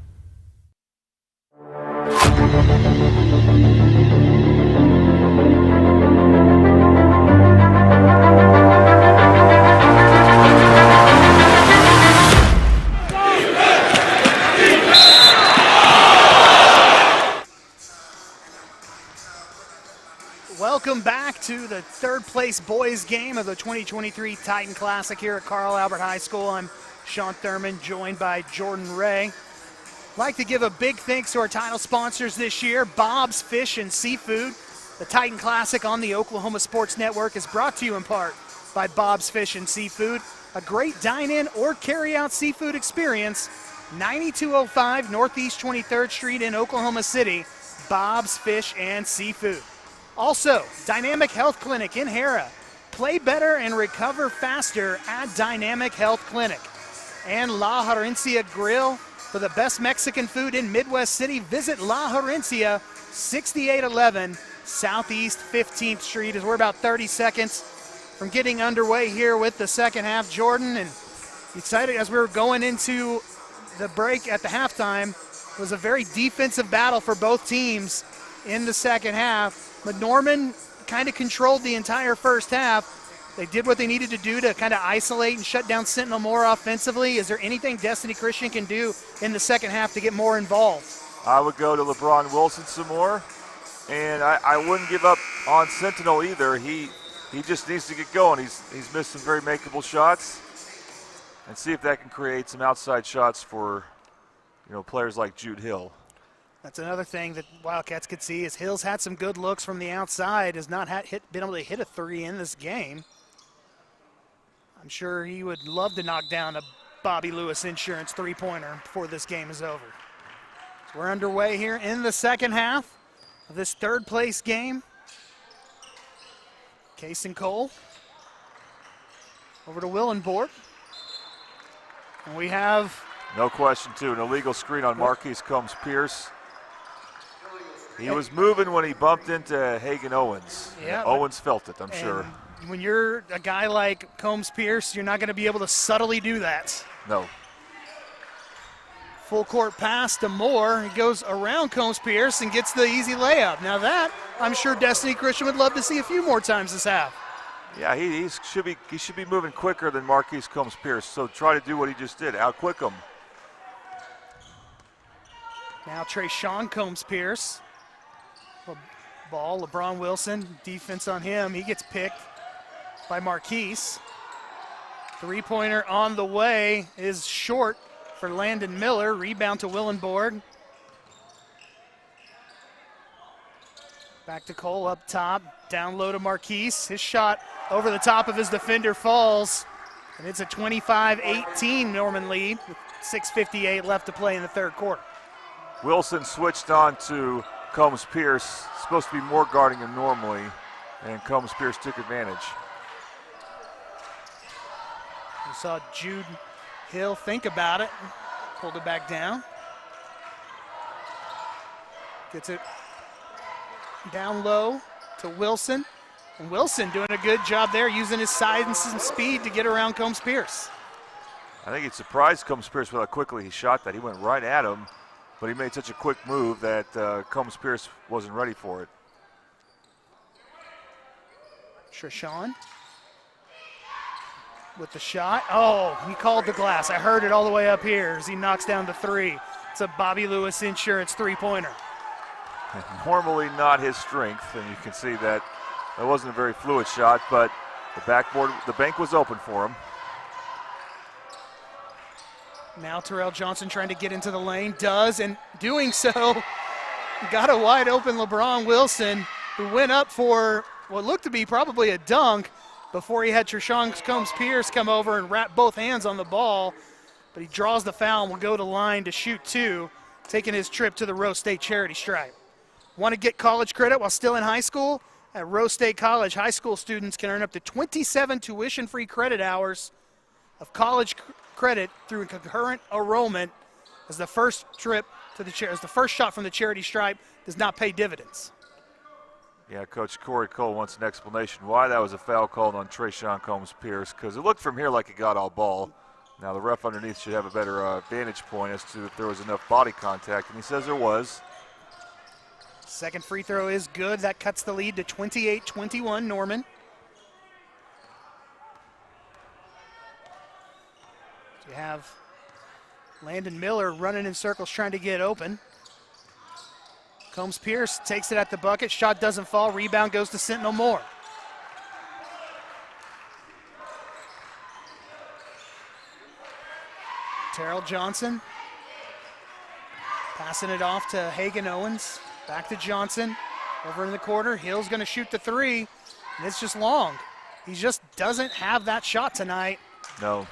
Welcome back to the third place boys game of the 2023 Titan Classic here at Carl Albert High School. I'm Sean Thurman, joined by Jordan Ray. Like to give a big thanks to our title sponsors this year, Bob's Fish and Seafood. The Titan Classic on the Oklahoma Sports Network is brought to you in part by Bob's Fish and Seafood, a great dine-in or carry-out seafood experience. 9205 Northeast 23rd Street in Oklahoma City, Bob's Fish and Seafood. Also, Dynamic Health Clinic in Hera. Play better and recover faster at Dynamic Health Clinic. And La Herencia Grill. For the best Mexican food in Midwest City, visit La Herencia, 6811 Southeast 15th Street, as we're about 30 seconds from getting underway here with the second half. Jordan, and excited as we were going into the break at the halftime, it was a very defensive battle for both teams in the second half. But Norman kind of controlled the entire first half. They did what they needed to do to kind of isolate and shut down Sentinel more offensively. Is there anything Destiny Christian can do in the second half to get more involved? I would go to LeBron Wilson some more, and I wouldn't give up on Sentinel either. He just needs to get going. He's missed some very makeable shots, and see if that can create some outside shots for, players like Jude Hill. That's another thing that Wildcats could see is Hill's had some good looks from the outside, has not been able to hit a three in this game. I'm sure he would love to knock down a Bobby Lewis Insurance three-pointer before this game is over. So we're underway here in the second half of this third-place game. Case and Cole over to Willenborg. And we have... No question, too, an illegal screen on Marquise Combs-Pierce. He was moving when he bumped into Hagan Owens. Yeah, Owens felt it, I'm sure. When you're a guy like Combs-Pierce, you're not going to be able to subtly do that. No. Full court pass to Moore. He goes around Combs-Pierce and gets the easy layup. Now that, I'm sure Destiny Christian would love to see a few more times this half. Yeah, he should be moving quicker than Marquise Combs-Pierce, so try to do what he just did, outquick him. Now Trayshawn Combs-Pierce. Ball, LeBron Wilson, defense on him. He gets picked by Marquise. Three-pointer on the way is short for Landon Miller. Rebound to Willenborg. Back to Cole up top. Down low to Marquise. His shot over the top of his defender falls. And it's a 25-18 Norman lead with 6:58 left to play in the third quarter. Wilson switched on to Combs-Pierce, supposed to be more guarding him normally, and Combs-Pierce took advantage. We saw Jude Hill think about it, pulled it back down. Gets it down low to Wilson. And Wilson doing a good job there, using his size and some speed to get around Combs-Pierce. I think it surprised Combs-Pierce with how quickly he shot that. He went right at him, but he made such a quick move that Combs-Pierce wasn't ready for it. Trayshawn with the shot. Oh, he called the glass. I heard it all the way up here as he knocks down the three. It's a Bobby Lewis Insurance three-pointer. Normally not his strength, and you can see that it wasn't a very fluid shot, but the bank was open for him. Now Terrell Johnson trying to get into the lane, does, and doing so, got a wide open LeBron Wilson, who went up for what looked to be probably a dunk before he had Trayshawn Combs-Pierce come over and wrap both hands on the ball. But he draws the foul and will go to line to shoot two, taking his trip to the Rose State charity stripe. Want to get college credit while still in high school? At Rose State College, high school students can earn up to 27 tuition-free credit hours of college credit through concurrent enrollment as the first trip to the first shot from the charity stripe does not pay dividends. Yeah, Coach Corey Cole wants an explanation why that was a foul called on Trayshawn Combs-Pierce, because it looked from here like he got all ball. Now the ref underneath should have a better vantage point as to if there was enough body contact, and he says there was. Second free throw is good. That cuts the lead to 28-21 Norman. You have Landon Miller running in circles trying to get open. Combs-Pierce takes it at the bucket. Shot doesn't fall. Rebound goes to Sentinel Moore. Terrell Johnson Passing it off to Hagan Owens. Back to Johnson. Over in the corner. Hill's going to shoot the three. And it's just long. He just doesn't have that shot tonight. No.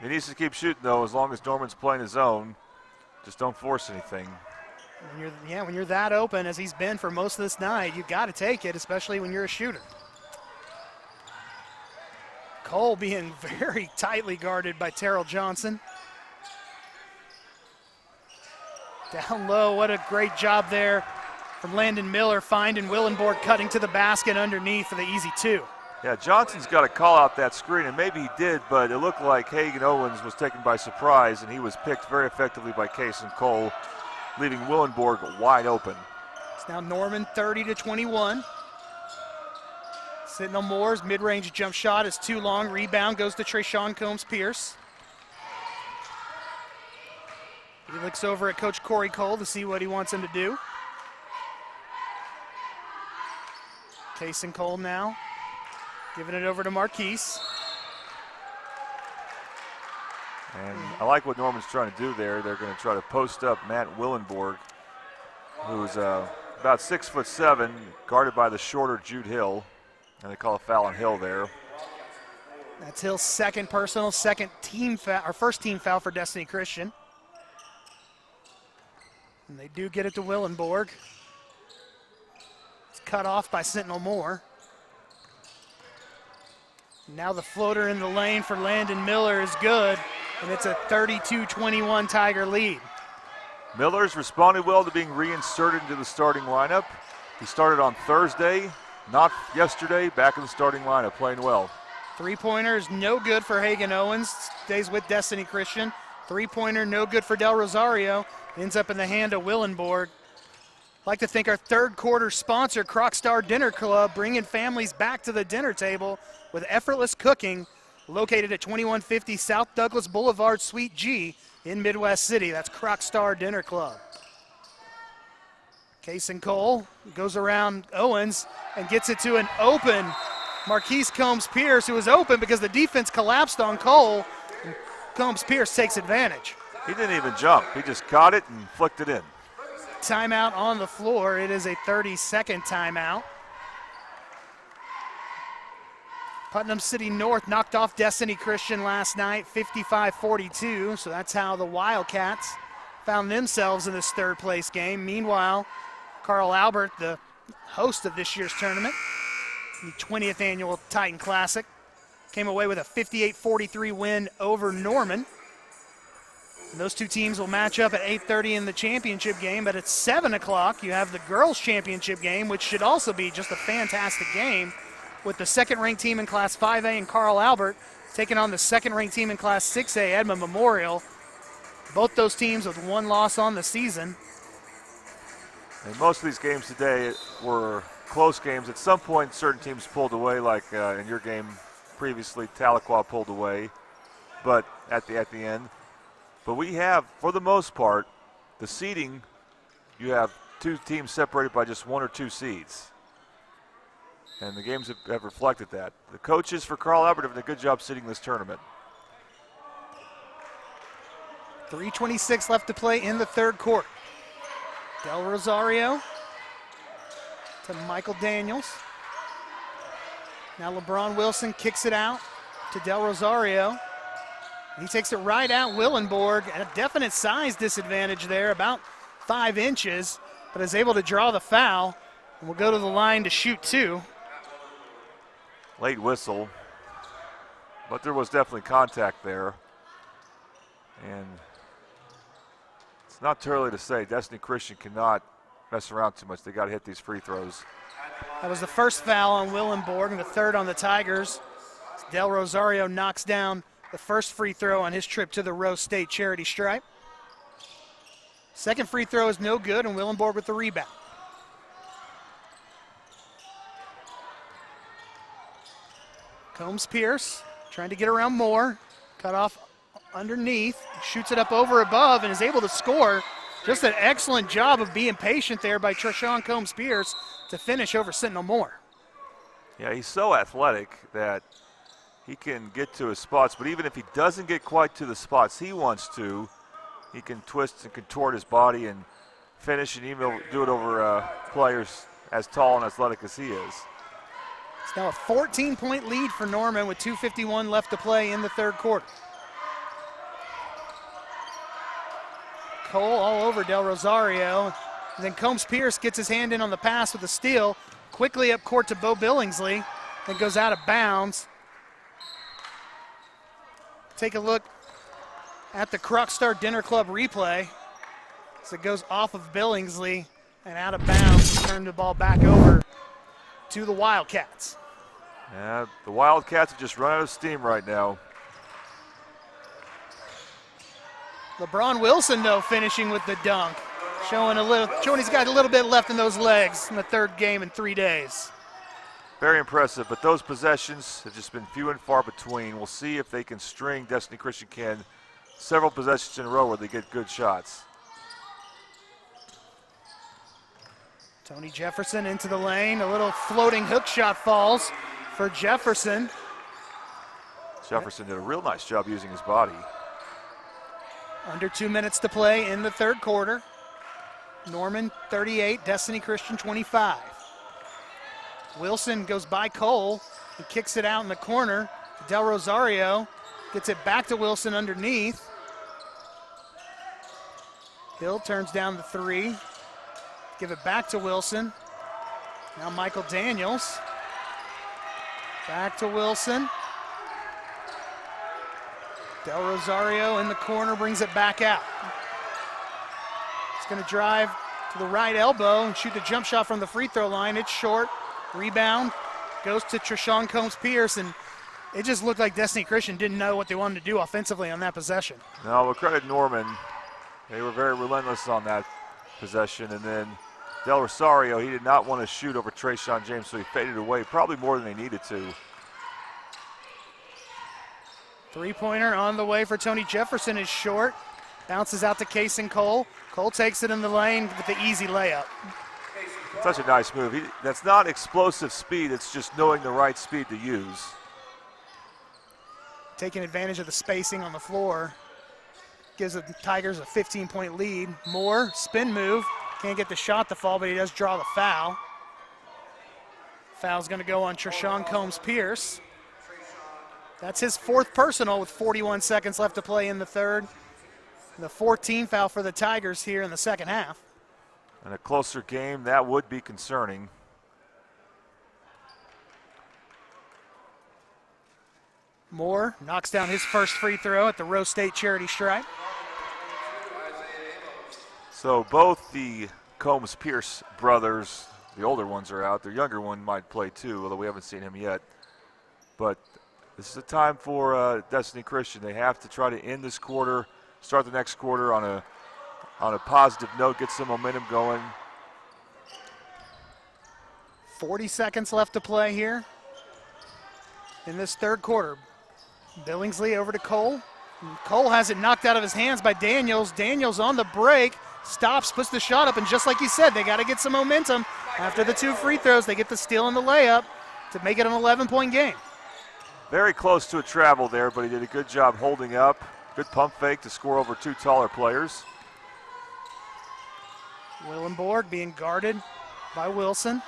He needs to keep shooting, though, as long as Norman's playing his own. Just don't force anything. When you're that open as he's been for most of this night, you've got to take it, especially when you're a shooter. Cole being very tightly guarded by Terrell Johnson. Down low, what a great job there from Landon Miller, finding Willenborg cutting to the basket underneath for the easy two. Yeah, Johnson's got to call out that screen, and maybe he did, but it looked like Hagan Owens was taken by surprise, and he was picked very effectively by Kason Cole, leaving Willenborg wide open. It's now Norman 30-21. Sentinel Moore's mid-range jump shot is too long. Rebound goes to Trayshawn Combs-Pierce. He looks over at Coach Corey Cole to see what he wants him to do. Kason Cole now giving it over to Marquise. And I like what Norman's trying to do there. They're going to try to post up Matt Willenborg, who's about 6'7", guarded by the shorter Jude Hill. And they call a foul on Hill there. That's Hill's second personal, second team foul, or first team foul for Destiny Christian. And they do get it to Willenborg. It's cut off by Sentinel Moore. Now the floater in the lane for Landon Miller is good, and it's a 32-21 Tiger lead. Miller's responded well to being reinserted into the starting lineup. He started on Thursday, not yesterday, back in the starting lineup, playing well. Three-pointer is no good for Hagan Owens, stays with Destiny Christian. Three-pointer no good for Del Rosario, ends up in the hand of Willenborg. I'd like to thank our third quarter sponsor, Crocstar Dinner Club, bringing families back to the dinner table with effortless cooking, located at 2150 South Douglas Boulevard, Suite G in Midwest City. That's Crocstar Dinner Club. Kason Cole goes around Owens and gets it to an open Marquise Combs-Pierce, who was open because the defense collapsed on Cole. And Combs-Pierce takes advantage. He didn't even jump. He just caught it and flicked it in. Timeout on the floor. It is a 30-second timeout. Putnam City North knocked off Destiny Christian last night, 55-42. So that's how the Wildcats found themselves in this third place game. Meanwhile, Carl Albert, the host of this year's tournament, the 20th annual Titan Classic, came away with a 58-43 win over Norman. And those two teams will match up at 8:30 in the championship game, but at 7 o'clock you have the girls' championship game, which should also be just a fantastic game, with the second-ranked team in Class 5A and Carl Albert taking on the second-ranked team in Class 6A, Edmond Memorial. Both those teams with one loss on the season. And most of these games today were close games. At some point, certain teams pulled away, like in your game previously, Tahlequah pulled away, but at the end. But we have, for the most part, the seeding, you have two teams separated by just one or two seeds. And the games have reflected that. The coaches for Carl Albert have done a good job seeding this tournament. 3:26 left to play in the third quarter. Del Rosario to Michael Daniels. Now LeBron Wilson kicks it out to Del Rosario. He takes it right out Willenborg, at a definite size disadvantage there, about 5 inches, but is able to draw the foul and will go to the line to shoot two. Late whistle, but there was definitely contact there. And it's not too early to say. Destiny Christian cannot mess around too much. They got to hit these free throws. That was the first foul on Willenborg and the third on the Tigers. Del Rosario knocks down the first free throw on his trip to the Rose State charity stripe. Second free throw is no good, and Willenborg with the rebound. Combs-Pierce trying to get around Moore. Cut off underneath, shoots it up over above, and is able to score. Just an excellent job of being patient there by Trayshawn Combs-Pierce to finish over Sentinel Moore. Yeah, he's so athletic that he can get to his spots, but even if he doesn't get quite to the spots he wants to, he can twist and contort his body and finish, and even do it over players as tall and athletic as he is. It's now a 14-point lead for Norman with 2:51 left to play in the third quarter. Cole all over Del Rosario. And then Combs Pierce gets his hand in on the pass with a steal. Quickly up court to Bo Billingsley. Then goes out of bounds. Take a look at the Crocstar Dinner Club replay. As it goes off of Billingsley and out of bounds. Turn the ball back over to the Wildcats. Yeah, the Wildcats have just run out of steam right now. LeBron Wilson, though, finishing with the dunk. Showing he's got a little bit left in those legs in the third game in 3 days. Very impressive, but those possessions have just been few and far between. We'll see if they can string Destiny Christian can several possessions in a row where they get good shots. Tony Jefferson into the lane. A little floating hook shot falls for Jefferson. Jefferson did a real nice job using his body. Under 2 minutes to play in the third quarter. Norman 38, Destiny Christian 25. Wilson goes by Cole and kicks it out in the corner. Del Rosario gets it back to Wilson underneath. Hill turns down the three. Give it back to Wilson. Now Michael Daniels. Back to Wilson. Del Rosario in the corner brings it back out. He's going to drive to the right elbow and shoot the jump shot from the free throw line. It's short. Rebound goes to Treshawn Combs Pierce, and it just looked like Destiny Christian didn't know what they wanted to do offensively on that possession. No, we'll credit Norman. They were very relentless on that possession, and then Del Rosario, he did not want to shoot over Treshawn James, so he faded away probably more than they needed to. Three-pointer on the way for Tony Jefferson is short. Bounces out to Kason Cole. Cole takes it in the lane with the easy layup. Such a nice move. That's not explosive speed, it's just knowing the right speed to use. Taking advantage of the spacing on the floor. Gives the Tigers a 15-point lead. Moore, spin move. Can't get the shot to fall, but he does draw the foul. Foul's going to go on Treshawn Combs Pierce. That's his fourth personal with 41 seconds left to play in the third. The 14th foul for the Tigers here in the second half. In a closer game, that would be concerning. Moore knocks down his first free throw at the Rose State charity stripe. So both the Combs Pierce brothers, the older ones are out. Their younger one might play too, although we haven't seen him yet. But this is a time for Destiny Christian. They have to try to end this quarter, start the next quarter on a positive note, get some momentum going. 40 seconds left to play here in this third quarter. Billingsley over to Cole. Cole has it knocked out of his hands by Daniels. Daniels on the break, stops, puts the shot up, and just like you said, they got to get some momentum. After the two free throws, they get the steal and the layup to make it an 11-point game. Very close to a travel there, but he did a good job holding up. Good pump fake to score over two taller players. Willenborg being guarded by Wilson.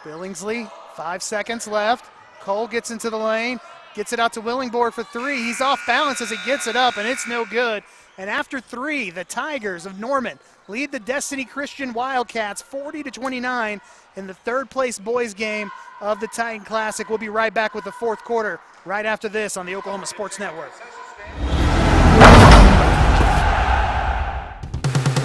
Billingsley, 5 seconds left. Cole gets into the lane, gets it out to Willenborg for three. He's off balance as he gets it up, and it's no good. And after three, the Tigers of Norman lead the Destiny Christian Wildcats 40-29 in the third place boys game of the Titan Classic. We'll be right back with the fourth quarter right after this on the Oklahoma Sports Network.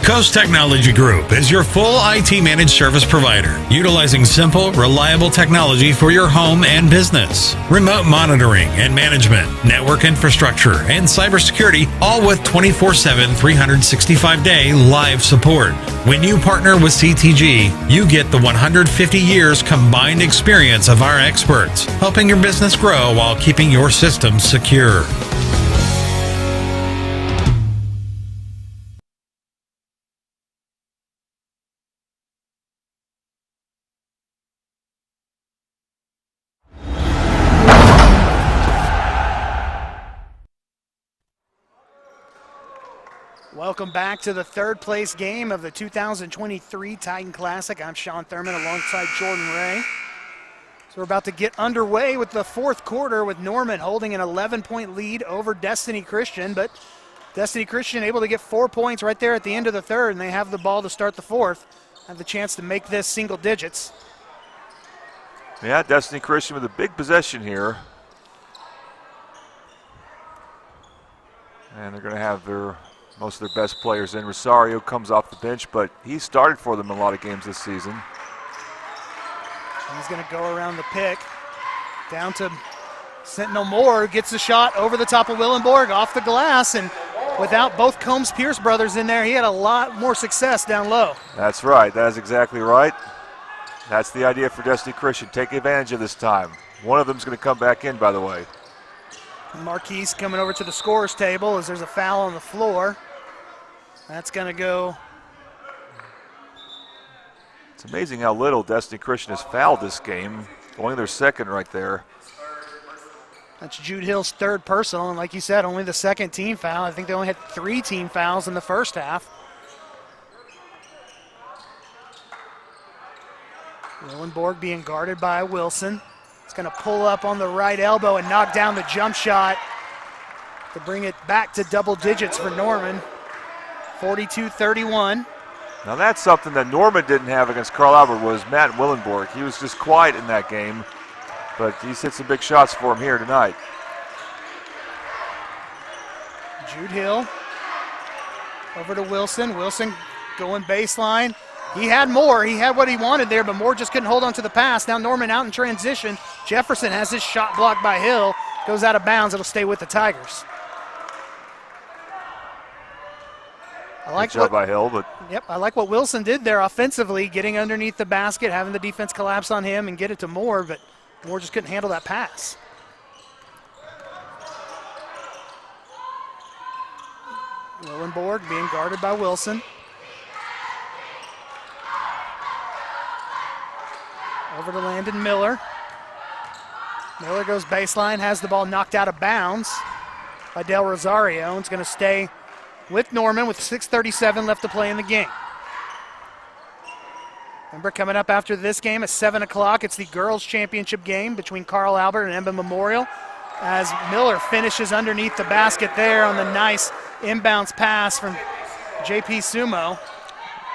Coast Technology Group is your full IT managed service provider, utilizing simple, reliable technology for your home and business. Remote monitoring and management, network infrastructure, and cybersecurity, all with 24/7, 365-day live support. When you partner with CTG, you get the 150 years combined experience of our experts, helping your business grow while keeping your systems secure. Welcome back to the third place game of the 2023 Titan Classic. I'm Sean Thurman alongside Jordan Ray. So we're about to get underway with the fourth quarter with Norman holding an 11-point lead over Destiny Christian, but Destiny Christian able to get 4 points right there at the end of the third, and they have the ball to start the fourth. Have the chance to make this single digits. Yeah, Destiny Christian with a big possession here. And they're going to have most of their best players in. Rosario comes off the bench, but he started for them in a lot of games this season. He's going to go around the pick. Down to Sentinel Moore, gets the shot over the top of Willenborg, off the glass, and without both Combs-Pierce brothers in there, he had a lot more success down low. That's right. That is exactly right. That's the idea for Destiny Christian. Take advantage of this time. One of them's going to come back in, by the way. Marquise coming over to the scorer's table as there's a foul on the floor. That's going to go. It's amazing how little Destiny Christian has fouled this game. Only their second right there. That's Jude Hill's third personal, and like you said, only the second team foul. I think they only had 3 team fouls in the first half. Willenborg being guarded by Wilson. It's going to pull up on the right elbow and knock down the jump shot to bring it back to double digits for Norman. 42-31. Now that's something that Norman didn't have against Carl Albert was Matt Willenborg. He was just quiet in that game, but he's hit some big shots for him here tonight. Jude Hill over to Wilson. Wilson going baseline. He had more. He had what he wanted there, but Moore just couldn't hold on to the pass. Now Norman out in transition. Jefferson has his shot blocked by Hill. Goes out of bounds. It'll stay with the Tigers. Good job by Hill, but yep, I like what Wilson did there offensively, getting underneath the basket, having the defense collapse on him and get it to Moore, but Moore just couldn't handle that pass. Willenborg being guarded by Wilson. Over to Landon Miller. Miller goes baseline, has the ball knocked out of bounds by Del Rosario. It's going to stay with Norman with 6:37 left to play in the game. Remember, coming up after this game at 7 o'clock, it's the girls' championship game between Carl Albert and Emba Memorial, as Miller finishes underneath the basket there on the nice inbounds pass from JP Sumo.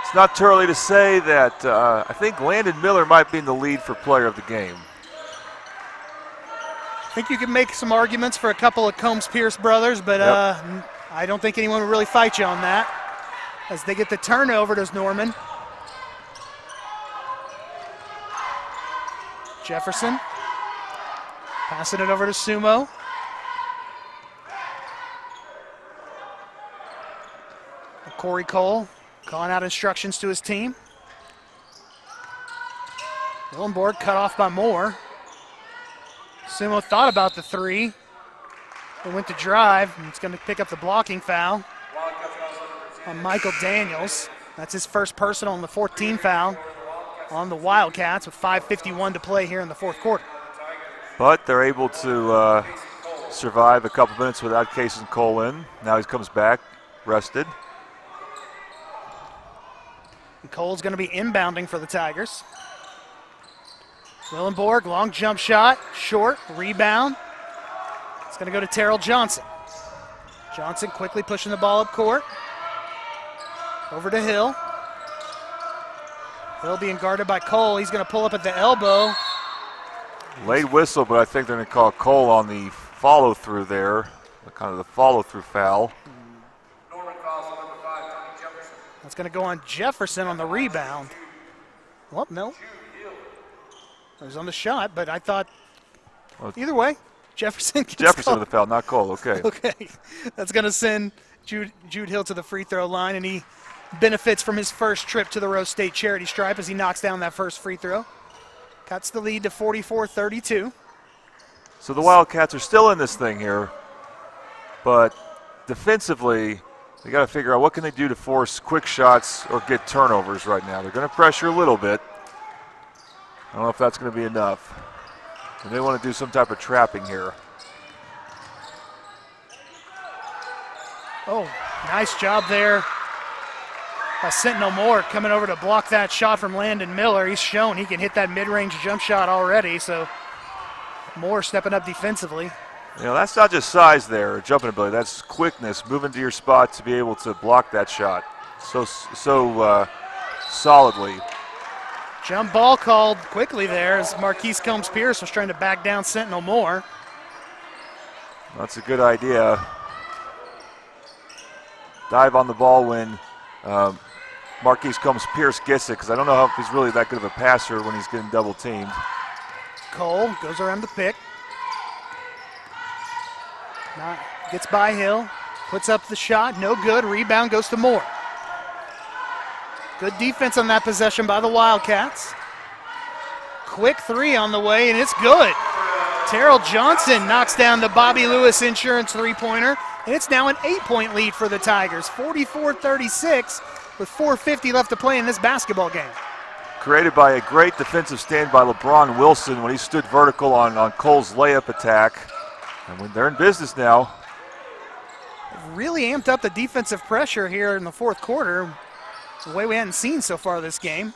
It's not too early to say that I think Landon Miller might be in the lead for player of the game. I think you can make some arguments for a couple of Combs-Pierce brothers, but I don't think anyone would really fight you on that. As they get the turnover, does Norman. Jefferson passing it over to Sumo. Corey Cole calling out instructions to his team. Willenborg cut off by Moore. Sumo thought about the three. They went to drive, and it's going to pick up the blocking foul on Michael Daniels. That's his first personal and the 14 foul on the Wildcats with 5:51 to play here in the fourth quarter. But they're able to survive a couple minutes without Case and Cole in. Now he comes back, rested. And Cole's going to be inbounding for the Tigers. Willenborg, long jump shot, short, rebound. It's going to go to Terrell Johnson. Johnson quickly pushing the ball up court. Over to Hill. Hill being guarded by Cole. He's going to pull up at the elbow. Late whistle, but I think they're going to call Cole on the follow-through there, kind of the follow-through foul. That's going to go on Jefferson on the rebound. Well, no. It was on the shot, but I thought either way, Jefferson gets Jefferson with the foul, not Cole. Okay. Okay. That's going to send Jude Hill to the free throw line, and he benefits from his first trip to the Rose State charity stripe as he knocks down that first free throw. Cuts the lead to 44-32. So the Wildcats are still in this thing here, but defensively, they got to figure out what can they do to force quick shots or get turnovers right now. They're going to pressure a little bit. I don't know if that's going to be enough. And they want to do some type of trapping here. Oh, Nice job there by Sentinel Moore coming over to block that shot from Landon Miller. He's shown he can hit that mid-range jump shot already, so Moore stepping up defensively. You know, that's not just size there or jumping ability, that's quickness, moving to your spot to be able to block that shot so solidly. Jump ball called quickly there as Marquise Combs-Pierce was trying to back down Sentinel Moore. That's a good idea. Dive on the ball when Marquise Combs-Pierce gets it, because I don't know if he's really that good of a passer when he's getting double teamed. Cole goes around the pick. Gets by Hill, puts up the shot, no good. Rebound goes to Moore. Good defense on that possession by the Wildcats. Quick three on the way, and it's good. Terrell Johnson knocks down the Bobby Lewis Insurance three-pointer, and it's now an 8-point lead for the Tigers, 44-36, with 4:50 left to play in this basketball game. Created by a great defensive stand by LeBron Wilson when he stood vertical on Cole's layup attack. And when they're in business now. Really amped up the defensive pressure here in the fourth quarter, the way we hadn't seen so far this game.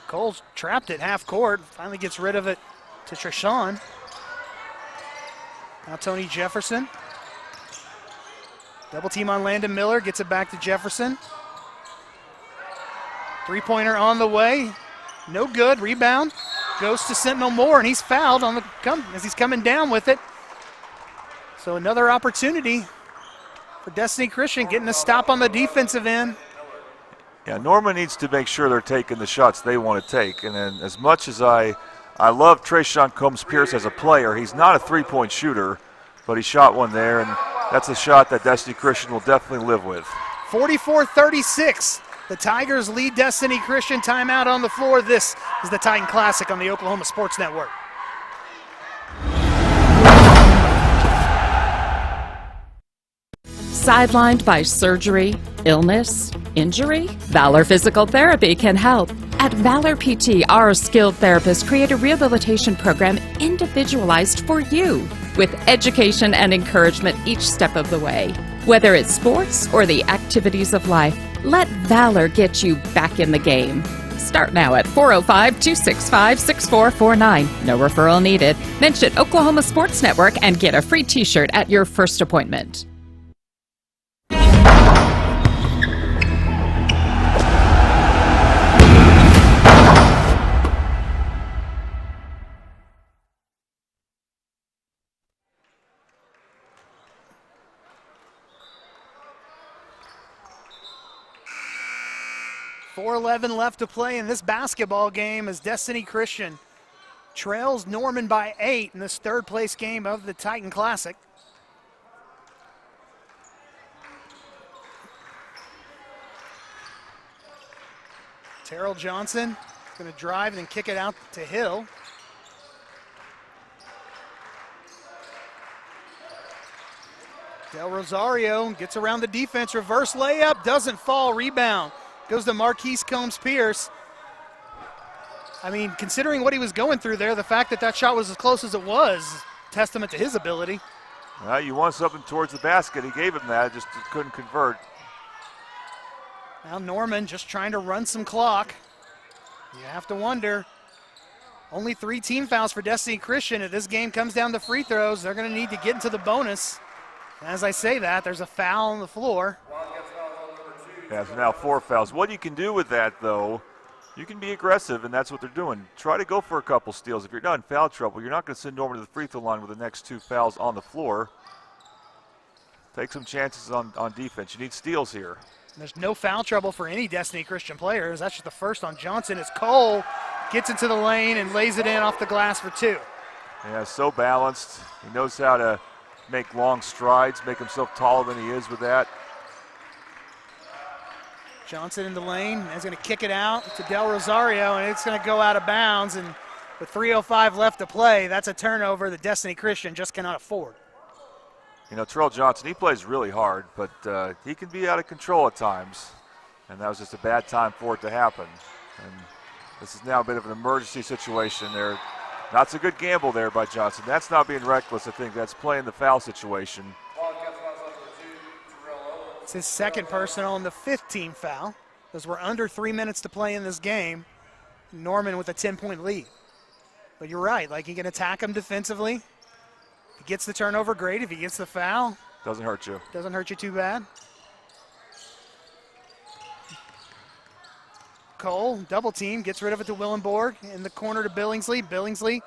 Cole's trapped at half court, finally gets rid of it to Treshawn. Now Tony Jefferson. Double team on Landon Miller, gets it back to Jefferson. Three-pointer on the way, no good, rebound. Goes to Sentinel Moore, and he's fouled on as he's coming down with it. So another opportunity for Destiny Christian, getting a stop on the defensive end. Yeah, Norman needs to make sure they're taking the shots they want to take. And then as much as I love Treshawn Combs-Pierce as a player, he's not a three-point shooter, but he shot one there, and that's a shot that Destiny Christian will definitely live with. 44-36. The Tigers lead Destiny Christian. Timeout on the floor. This is the Titan Classic on the Oklahoma Sports Network. Sidelined by surgery, illness, injury? Valor Physical Therapy can help. At Valor PT, our skilled therapists create a rehabilitation program individualized for you, with education and encouragement each step of the way. Whether it's sports or the activities of life, let Valor get you back in the game. Start now at 405-265-6449. No referral needed. Mention Oklahoma Sports Network and get a free t-shirt at your first appointment. .411 left to play in this basketball game as Destiny Christian trails Norman by 8 in this third place game of the Titan Classic. Terrell Johnson going to drive and kick it out to Hill. Del Rosario gets around the defense, reverse layup, doesn't fall, rebound. Goes to Marquise Combs-Pierce. I mean, considering what he was going through there, the fact that that shot was as close as it was, testament to his ability. Well, you want something towards the basket. He gave him that, just couldn't convert. Now Norman just trying to run some clock. You have to wonder. Only 3 team fouls for Destiny Christian. If this game comes down to free throws, they're going to need to get into the bonus. As I say that, there's a foul on the floor. Yeah, so now 4 fouls. What you can do with that, though, you can be aggressive, and that's what they're doing. Try to go for a couple steals. If you're not in foul trouble, you're not going to send Norman to the free throw line with the next 2 fouls on the floor. Take some chances on defense. You need steals here. There's no foul trouble for any Destiny Christian players. That's just the first on Johnson as Cole gets into the lane and lays it in off the glass for 2. Yeah, so balanced. He knows how to make long strides, make himself taller than he is with that. Johnson in the lane, he's going to kick it out to Del Rosario, and it's going to go out of bounds. And with 3:05 left to play, that's a turnover that Destiny Christian just cannot afford. You know, Terrell Johnson, he plays really hard, but he can be out of control at times. And that was just a bad time for it to happen. And this is now a bit of an emergency situation. They're That's a good gamble there by Johnson. That's not being reckless. I think that's playing the foul situation. It's his second personal and the 15th foul, because we're under 3 minutes to play in this game. Norman with a 10-point lead. But you're right, like, he can attack him defensively. If he gets the turnover, great. If he gets the foul, doesn't hurt you. Doesn't hurt you too bad. Cole, double team, gets rid of it to Willenborg. In the corner to Billingsley. Billingsley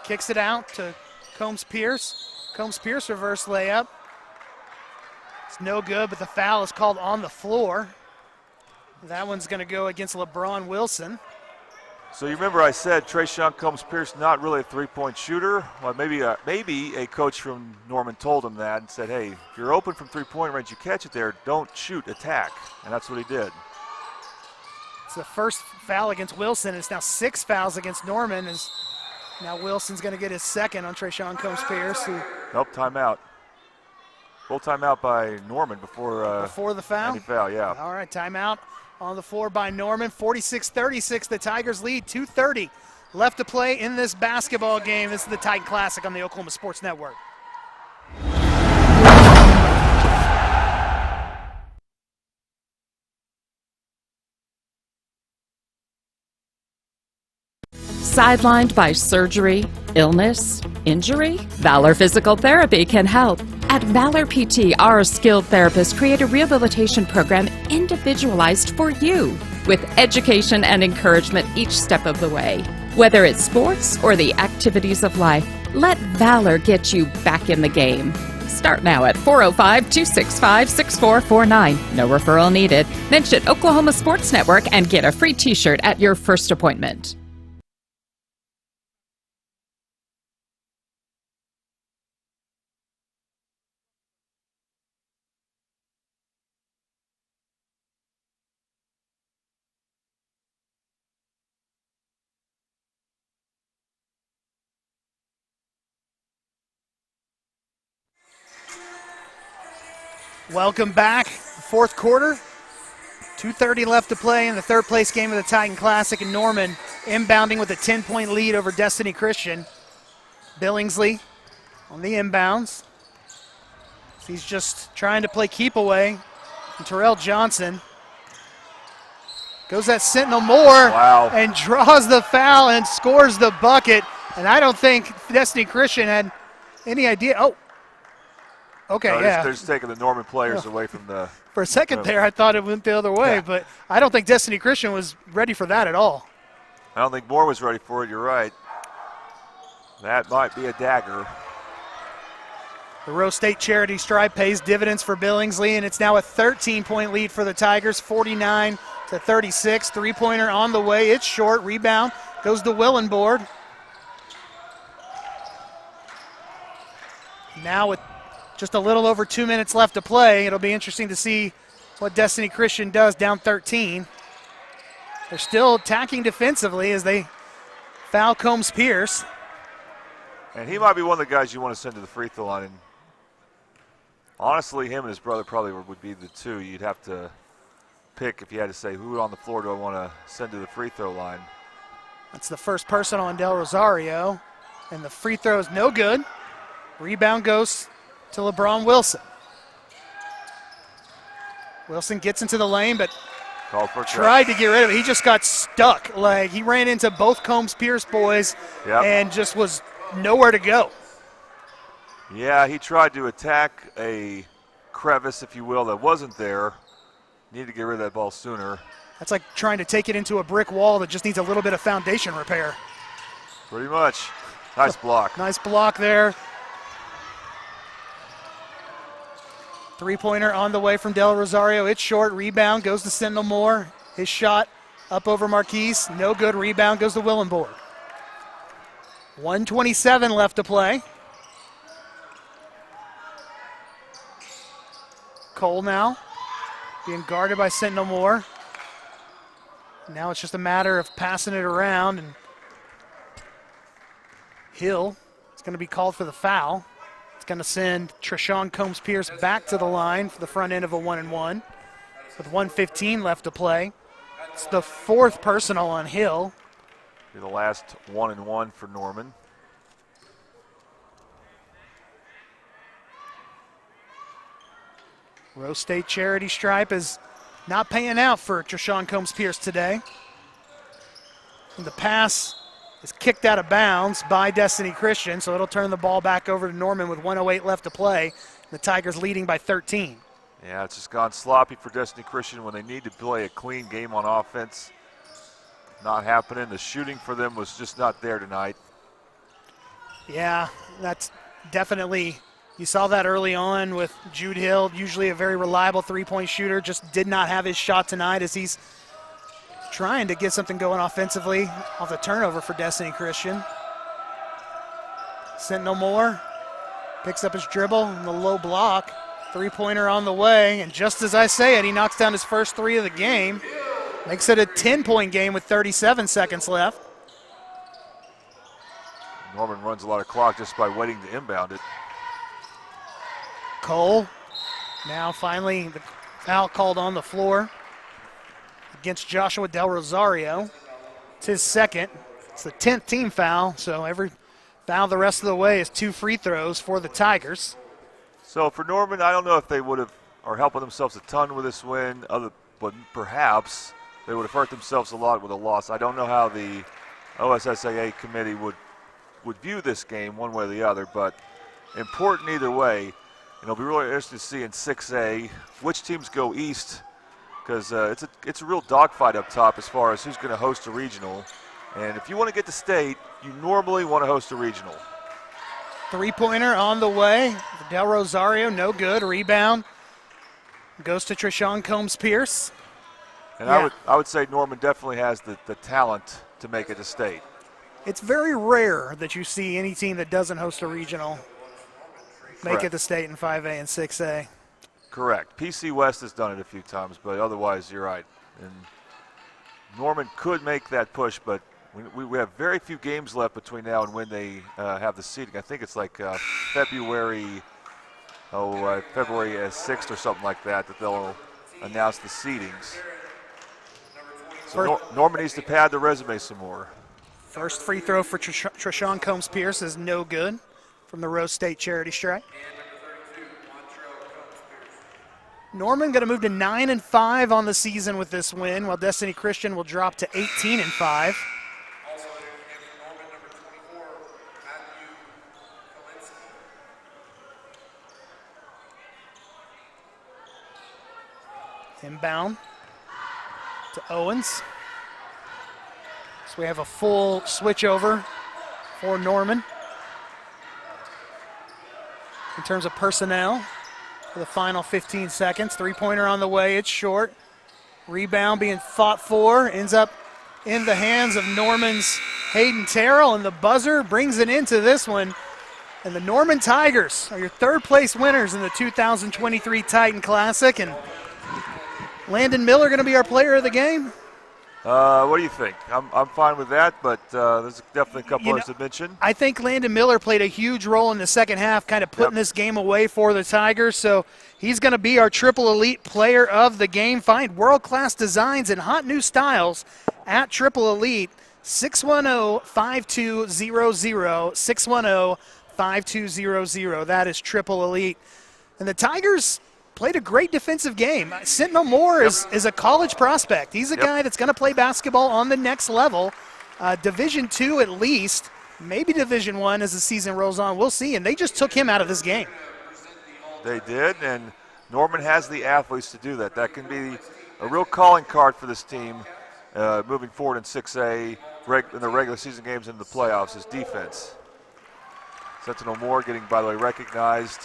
kicks it out to Combs-Pierce. Combs-Pierce reverse layup. It's no good, but the foul is called on the floor. That one's going to go against LeBron Wilson. So you remember I said Trayshawn Combs-Pierce not really a three-point shooter. Well, maybe a coach from Norman told him that and said, hey, if you're open from three-point range, you catch it there, don't shoot, attack. And that's what he did. It's the first foul against Wilson. It's now 6 fouls against Norman. Now Wilson's going to get his second on Trayshawn Combs-Pierce. Nope, timeout. Full timeout by Norman before the foul? Any foul, yeah. All right, timeout on the floor by Norman. 46-36, the Tigers lead. 2:30 left to play in this basketball game. This is the Titan Classic on the Oklahoma Sports Network. Sidelined by surgery, illness, injury? Valor Physical Therapy can help. At Valor PT, our skilled therapists create a rehabilitation program individualized for you, with education and encouragement each step of the way. Whether it's sports or the activities of life, let Valor get you back in the game. Start now at 405-265-6449. No referral needed. Mention Oklahoma Sports Network and get a free t-shirt at your first appointment. Welcome back. Fourth quarter. 2:30 left to play in the third place game of the Titan Classic, and Norman inbounding with a 10-point lead over Destiny Christian. Billingsley on the inbounds. He's just trying to play keep away. And Terrell Johnson goes at Sentinel Moore and draws the foul and scores the bucket. And I don't think Destiny Christian had any idea. Oh. Okay, they're just taking the Norman players away from the... For a second there, I thought it went the other way, but I don't think Destiny Christian was ready for that at all. I don't think Moore was ready for it, you're right. That might be a dagger. The Rose State Charity Stripe pays dividends for Billingsley, and it's now a 13-point lead for the Tigers, 49-36. Three-pointer on the way. It's short. Rebound goes to Willenborg. Now with just a little over 2 minutes left to play, it'll be interesting to see what Destiny Christian does down 13. They're still attacking defensively as they foul Combs-Pierce. And he might be one of the guys you want to send to the free throw line. And honestly, him and his brother probably would be the two you'd have to pick if you had to say, who on the floor do I want to send to the free throw line? That's the first personal on Del Rosario. And the free throw is no good. Rebound goes to LeBron Wilson. Wilson gets into the lane, but tried to get rid of it. He just got stuck. Like, he ran into both Combs-Pierce boys and just was nowhere to go. Yeah, he tried to attack a crevice, if you will, that wasn't there. Needed to get rid of that ball sooner. That's like trying to take it into a brick wall that just needs a little bit of foundation repair. Pretty much. Nice block. Nice block there. Three-pointer on the way from Del Rosario. It's short. Rebound goes to Sentinel Moore. His shot up over Marquise. No good. Rebound goes to Willenborg. 1:27 left to play. Cole now being guarded by Sentinel Moore. Now it's just a matter of passing it around, and Hill is going to be called for the foul. It's going to send Trayshawn Combs-Pierce back to the line for the front end of a 1-and-1 with 1:15 left to play. It's the fourth personal on Hill. Be the last 1-and-1 for Norman. Rose State charity stripe is not paying out for Treshawn Combs-Pierce today. And the pass is kicked out of bounds by Destiny Christian, so it'll turn the ball back over to Norman with 1:08 left to play. The Tigers leading by 13. Yeah, it's just gone sloppy for Destiny Christian when they need to play a clean game on offense. Not happening. The shooting for them was just not there tonight. Yeah, that's definitely, you saw that early on with Jude Hill, usually a very reliable three-point shooter, just did not have his shot tonight as he's trying to get something going offensively off the turnover for Destiny Christian. Sentinel Moore picks up his dribble in the low block. Three-pointer on the way, and just as I say it, he knocks down his first three of the game. Makes it a 10-point game with 37 seconds left. Norman runs a lot of clock just by waiting to inbound it. Cole, now finally the foul called on the floor against Joshua Del Rosario. It's his second. It's the 10th team foul, so every foul the rest of the way is 2 free throws for the Tigers. So for Norman, I don't know if they are helping themselves a ton with this win, but perhaps they would have hurt themselves a lot with a loss. I don't know how the OSSAA committee would view this game one way or the other, but important either way. It'll be really interesting to see in 6A which teams go east, because it's a real dogfight up top as far as who's going to host a regional. And if you want to get to state, you normally want to host a regional. Three-pointer on the way. Del Rosario, no good. Rebound goes to Treshawn Combs-Pierce. And yeah. I would say Norman definitely has the talent to make it to state. It's very rare that you see any team that doesn't host a regional make it to state in 5A and 6A. Correct. PC West has done it a few times, but otherwise you're right. And Norman could make that push, but we have very few games left between now and when they have the seeding. I think it's like February 6th or something like that they'll announce the seedings. So Norman needs to pad the resume some more. First free throw for Treshawn Combs-Pierce is no good from the Rose State charity stripe. Norman going to move to 9-5 on the season with this win, while Destiny Christian will drop to 18-5. Inbound to Owens. So we have a full switch over for Norman in terms of personnel for the final 15 seconds. Three-pointer on the way, it's short. Rebound being fought for, ends up in the hands of Norman's Hayden Terrell, and the buzzer brings it into this one. And the Norman Tigers are your third-place winners in the 2023 Titan Classic. And Landon Miller going to be our player of the game? What do you think? I'm fine with that, but there's definitely a couple others to mention. I think Landon Miller played a huge role in the second half, kind of putting this game away for the Tigers. So he's going to be our Triple Elite player of the game. Find world-class designs and hot new styles at Triple Elite. 610-5200, 610-5200. That is Triple Elite. And the Tigers played a great defensive game. Sentinel Moore is a college prospect. He's a guy that's going to play basketball on the next level. Division II at least, maybe Division I as the season rolls on. We'll see. And they just took him out of this game. They did, and Norman has the athletes to do that. That can be a real calling card for this team moving forward in 6A, in the regular season games and the playoffs, is defense. Sentinel Moore getting, by the way, recognized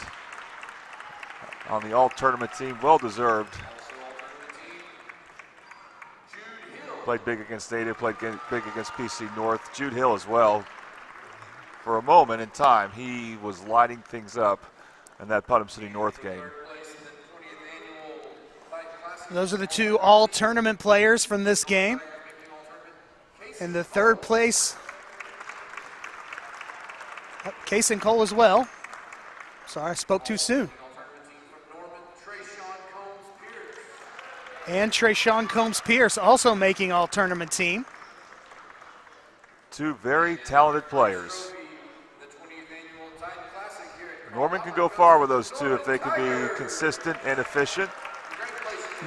on the all-tournament team, well-deserved. Played big against Ada, played big against PC North. Jude Hill as well. For a moment in time, he was lighting things up in that Putnam City North game. Those are the two all-tournament players from this game. And the third place, Case and Cole as well. Sorry, I spoke too soon. And Treshawn Combs-Pierce also making all-tournament team. Two very talented players. Norman can go far with those two if they can be consistent and efficient.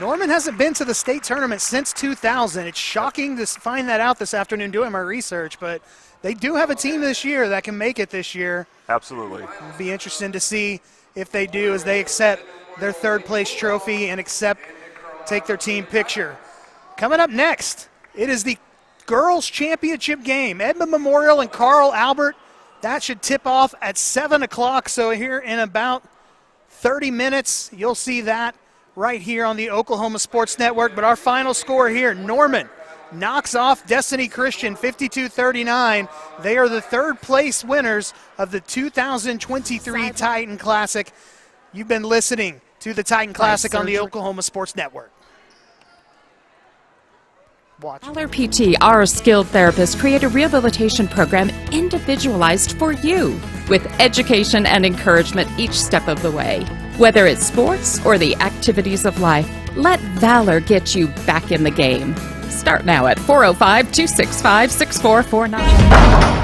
Norman hasn't been to the state tournament since 2000. It's shocking to find that out this afternoon doing my research, but they do have a team this year that can make it this year. Absolutely. It'll be interesting to see if they do as they accept their third place trophy and take their team picture. Coming up next, it is the girls championship game. Edmond Memorial and Carl Albert. That should tip off at 7 o'clock. So here in about 30 minutes, you'll see that right here on the Oklahoma Sports Network. But our final score here, Norman knocks off Destiny Christian 52-39. They are the third place winners of the 2023 Titan Classic. You've been listening to the Titan Classic on the Oklahoma Sports Network. Watch. Valor PT, our skilled therapists, create a rehabilitation program individualized for you with education and encouragement each step of the way. Whether it's sports or the activities of life, let Valor get you back in the game. Start now at 405-265-6449.